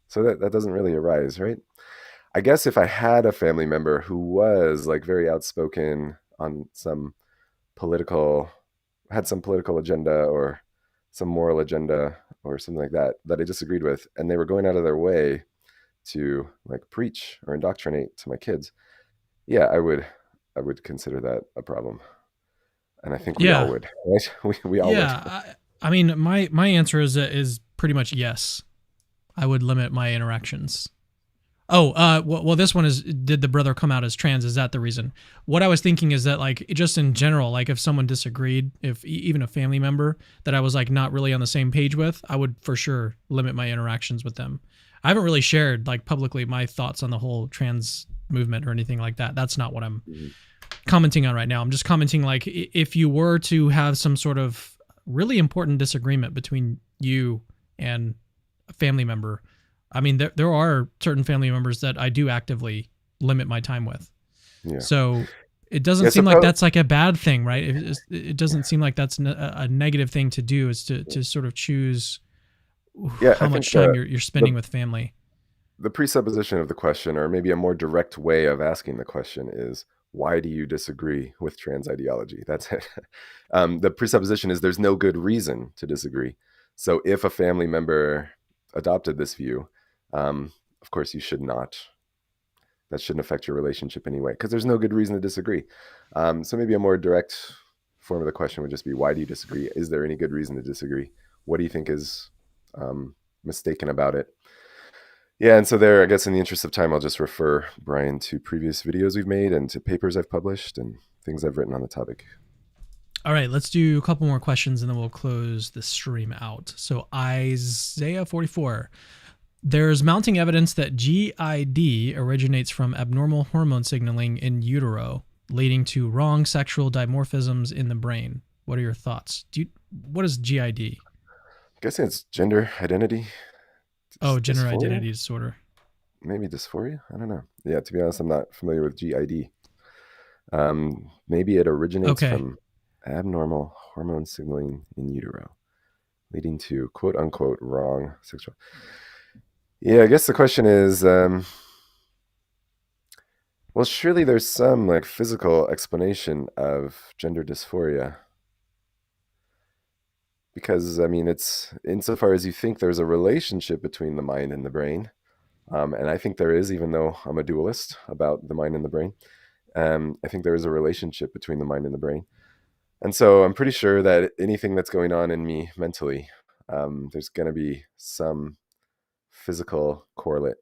so that doesn't really arise, right? I guess if I had a family member who was like very outspoken on had some political agenda or some moral agenda or something like that I disagreed with, and they were going out of their way to like preach or indoctrinate to my kids, yeah, I would consider that a problem. And I think we all would, right? We all would. I mean, my answer is pretty much yes. I would limit my interactions. Well, this one is, did the brother come out as trans? Is that the reason? What I was thinking is that, like, just in general, like if someone disagreed, if even a family member that I was like not really on the same page with, I would for sure limit my interactions with them. I haven't really shared like publicly my thoughts on the whole trans movement or anything like that. That's not what I'm commenting on right now. I'm just commenting like if you were to have some sort of really important disagreement between you and a family member, I mean, there are certain family members that I do actively limit my time with. Yeah. So it doesn't seem like that's like a bad thing, right? It doesn't seem like that's a negative thing to do, is to sort of choose how much time you're spending with family. The presupposition of the question, or maybe a more direct way of asking the question, is, why do you disagree with trans ideology? That's it. The presupposition is there's no good reason to disagree. So if a family member adopted this view, of course you should not. That shouldn't affect your relationship anyway, because there's no good reason to disagree. So maybe a more direct form of the question would just be, why do you disagree? Is there any good reason to disagree? What do you think is mistaken about it? Yeah, and so there, I guess in the interest of time, I'll just refer Brian to previous videos we've made and to papers I've published and things I've written on the topic. All right, let's do a couple more questions and then we'll close the stream out. So Isaiah 44. There's mounting evidence that GID originates from abnormal hormone signaling in utero, leading to wrong sexual dimorphisms in the brain. What are your thoughts? What is GID? I'm guessing it's gender identity. Gender identity disorder. Maybe dysphoria? I don't know. Yeah, to be honest, I'm not familiar with GID. Maybe it originates from abnormal hormone signaling in utero, leading to quote unquote wrong sexual. Yeah, I guess the question is, well, surely there's some like physical explanation of gender dysphoria. Because, I mean, it's insofar as you think there's a relationship between the mind and the brain. And I think there is, even though I'm a dualist about the mind and the brain. I think there is a relationship between the mind and the brain. And so I'm pretty sure that anything that's going on in me mentally, there's going to be some physical correlate.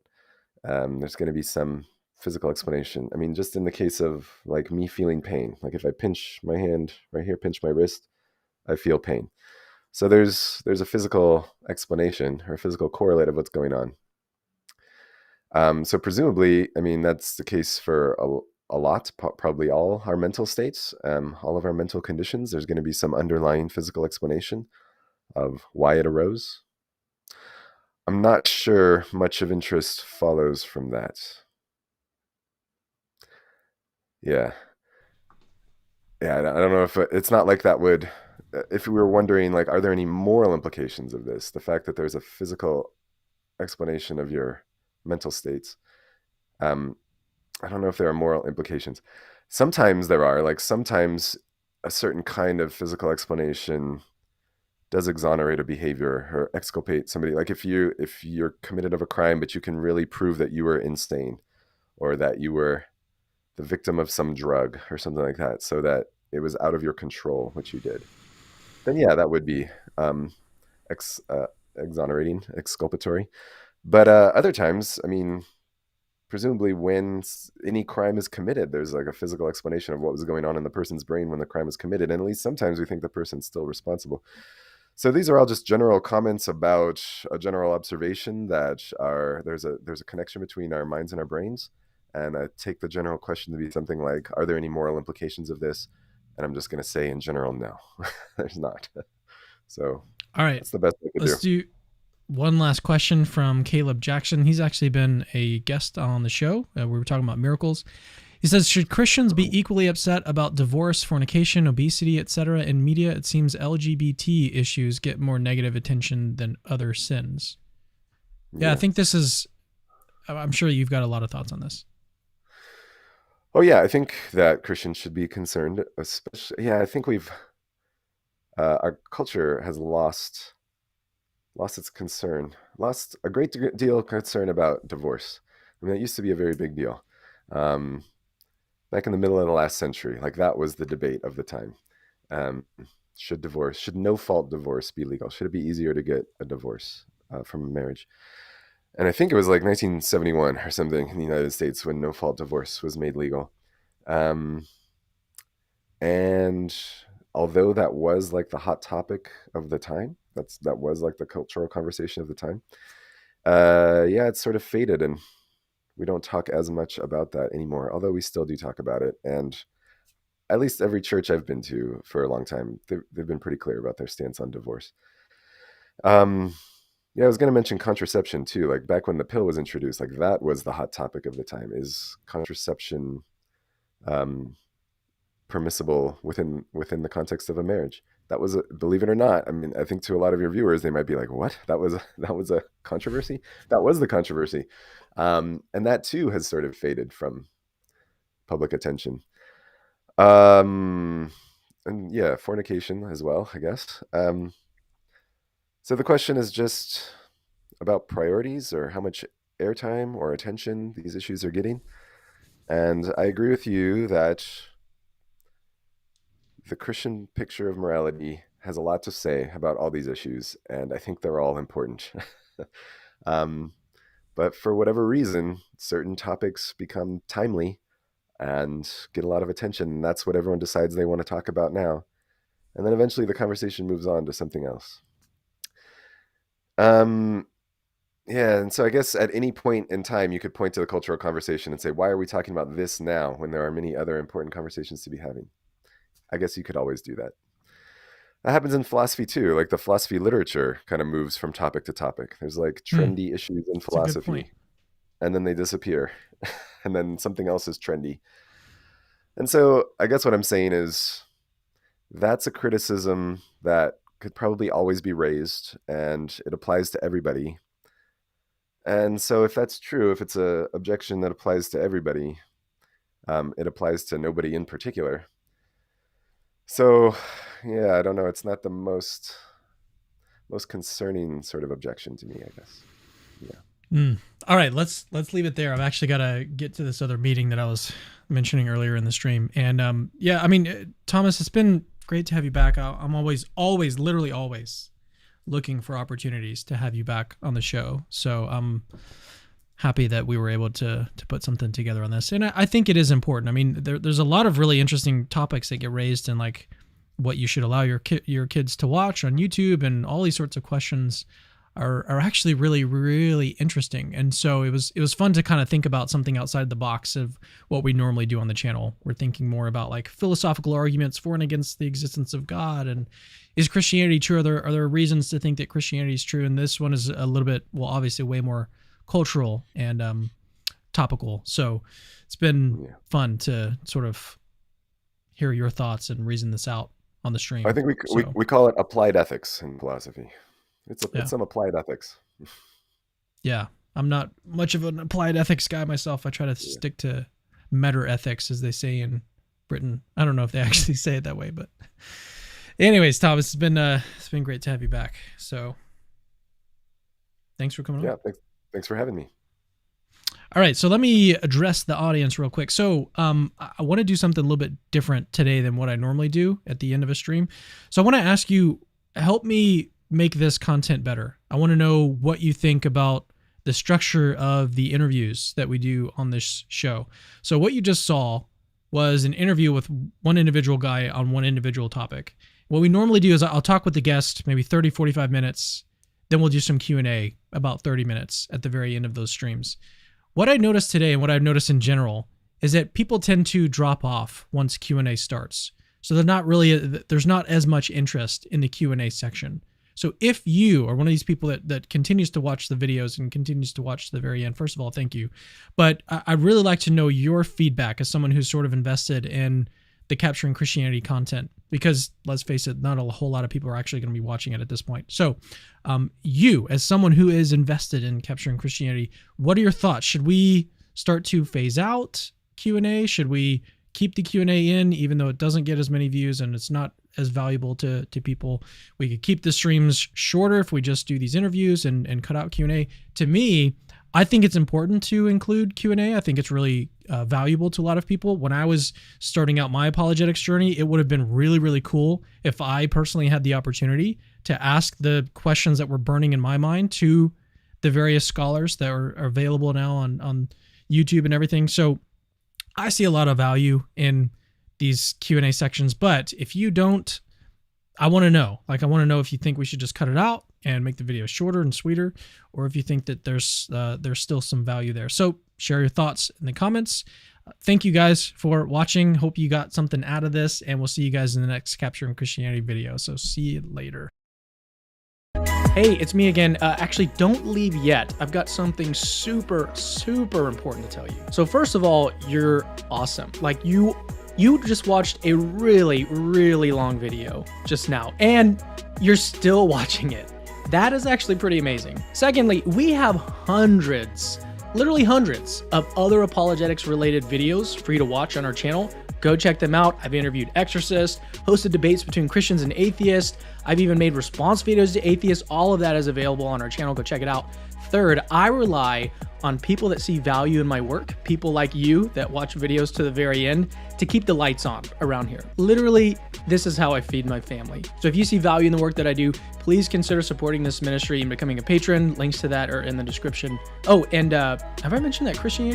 There's going to be some physical explanation. I mean, just in the case of like me feeling pain, like if I pinch my hand right here, pinch my wrist, I feel pain. So there's a physical explanation or a physical correlate of what's going on. So presumably, I mean, that's the case for a lot, probably all our mental states, all of our mental conditions. There's going to be some underlying physical explanation of why it arose. I'm not sure much of interest follows from that. Yeah. Yeah, I don't know if it's not like that would, if we were wondering, like, are there any moral implications of this? The fact that there's a physical explanation of your mental states. I don't know if there are moral implications. Sometimes there are, like sometimes a certain kind of physical explanation does exonerate a behavior or exculpate somebody. Like if you're committed of a crime, but you can really prove that you were insane or that you were the victim of some drug or something like that, so that it was out of your control what you did, then yeah, that would be exonerating, exculpatory. But other times, I mean, presumably when any crime is committed, there's like a physical explanation of what was going on in the person's brain when the crime was committed. And at least sometimes we think the person's still responsible. So these are all just general comments about a general observation that there's a connection between our minds and our brains. And I take the general question to be something like, are there any moral implications of this? And I'm just going to say in general, no, there's not. So all right, that's the best I could let's do one last question from Caleb Jackson. He's actually been a guest on the show. We were talking about miracles. He says, should Christians be equally upset about divorce, fornication, obesity, etc. in media? It seems LGBT issues get more negative attention than other sins. Yeah, I think this is, I'm sure you've got a lot of thoughts on this. Oh yeah, I think that Christians should be concerned, especially, yeah, I think our culture has lost its concern, lost a great deal of concern about divorce. I mean, it used to be a very big deal. Back in the middle of the last century, like that was the debate of the time. Should no-fault divorce be legal? Should it be easier to get a divorce from a marriage? And I think it was like 1971 or something in the United States when no-fault divorce was made legal. And although that was like the hot topic of the time, that was like the cultural conversation of the time. Yeah, it's sort of faded and we don't talk as much about that anymore, although we still do talk about it. And at least every church I've been to for a long time, they've been pretty clear about their stance on divorce. Yeah, I was going to mention contraception too. Like back when the pill was introduced, like that was the hot topic of the time. Is contraception permissible within the context of a marriage? That was, believe it or not, I mean, I think to a lot of your viewers, they might be like, what? That was a controversy? That was the controversy. And that too has sort of faded from public attention. And yeah, fornication as well, I guess. So the question is just about priorities or how much airtime or attention these issues are getting. And I agree with you that the Christian picture of morality has a lot to say about all these issues, and I think they're all important. But for whatever reason, certain topics become timely and get a lot of attention, and that's what everyone decides they want to talk about now. And then eventually the conversation moves on to something else. Yeah, and so I guess at any point in time, you could point to the cultural conversation and say, why are we talking about this now when there are many other important conversations to be having? I guess you could always do that. That happens in philosophy too. Like the philosophy literature kind of moves from topic to topic. There's like trendy issues in philosophy, and then they disappear, and then something else is trendy. And so I guess what I'm saying is that's a criticism that could probably always be raised, and it applies to everybody. And so if that's true, if it's an objection that applies to everybody, it applies to nobody in particular. So, yeah, I don't know. It's not the most concerning sort of objection to me, I guess. Yeah. All right, let's leave it there. I've actually got to get to this other meeting that I was mentioning earlier in the stream. And yeah, I mean, Thomas, it's been great to have you back. I'm always, literally always looking for opportunities to have you back on the show. So I'm happy that we were able to put something together on this. And I think it is important. I mean, there's a lot of really interesting topics that get raised in like what you should allow your kids to watch on YouTube, and all these sorts of questions are actually really, really interesting. And so it was fun to kind of think about something outside the box of what we normally do on the channel. We're thinking more about like philosophical arguments for and against the existence of God, and is Christianity true? Are there reasons to think that Christianity is true? And this one is a little bit, well, obviously way more cultural and topical. So it's been fun to sort of hear your thoughts and reason this out on the stream. I think we call it applied ethics in philosophy. It's some applied ethics. Yeah, I'm not much of an applied ethics guy myself. I try to stick to meta ethics, as they say in Britain. I don't know if they actually say it that way, but anyways, Thomas, it's been great to have you back. So thanks for coming on. Yeah, thanks for having me. All right, so let me address the audience real quick. So I want to do something a little bit different today than what I normally do at the end of a stream. So I want to ask you, help me make this content better. I want to know what you think about the structure of the interviews that we do on this show. So what you just saw was an interview with one individual guy on one individual topic. What we normally do is I'll talk with the guest maybe 30, 45 minutes. Then we'll do some Q&A about 30 minutes at the very end of those streams. What I noticed today and what I've noticed in general is that people tend to drop off once Q&A starts. So there's not as much interest in the Q&A section. So if you are one of these people that continues to watch the videos and continues to watch to the very end, first of all, thank you. But I'd really like to know your feedback as someone who's sort of invested in the Capturing Christianity content, because let's face it, not a whole lot of people are actually going to be watching it at this point. So you, as someone who is invested in Capturing Christianity, what are your thoughts? Should we start to phase out Q&A? Should we keep the Q&A in, even though it doesn't get as many views and it's not as valuable to people? We could keep the streams shorter if we just do these interviews and cut out Q&A. To me, I think it's important to include Q&A. I think it's really valuable to a lot of people. When I was starting out my apologetics journey, it would have been really, really cool if I personally had the opportunity to ask the questions that were burning in my mind to the various scholars that are available now on YouTube and everything. So I see a lot of value in these Q&A sections, but if you don't, I want to know. I want to know if you think we should just cut it out and make the video shorter and sweeter, or if you think that there's still some value there. So share your thoughts in the comments. Thank you guys for watching. Hope you got something out of this, and we'll see you guys in the next Capturing Christianity video. So see you later. Hey, it's me again. Actually, don't leave yet. I've got something super, super important to tell you. So first of all, you're awesome. You just watched a really, really long video just now, and you're still watching it. That is actually pretty amazing. Secondly, we have hundreds, literally hundreds of other apologetics related videos for you to watch on our channel. Go check them out. I've interviewed exorcists, hosted debates between Christians and atheists. I've even made response videos to atheists. All of that is available on our channel. Go check it out. Third, I rely on people that see value in my work, people like you that watch videos to the very end, to keep the lights on around here. Literally, this is how I feed my family. So if you see value in the work that I do, please consider supporting this ministry and becoming a patron. Links to that are in the description. Oh, and have I mentioned that Christianity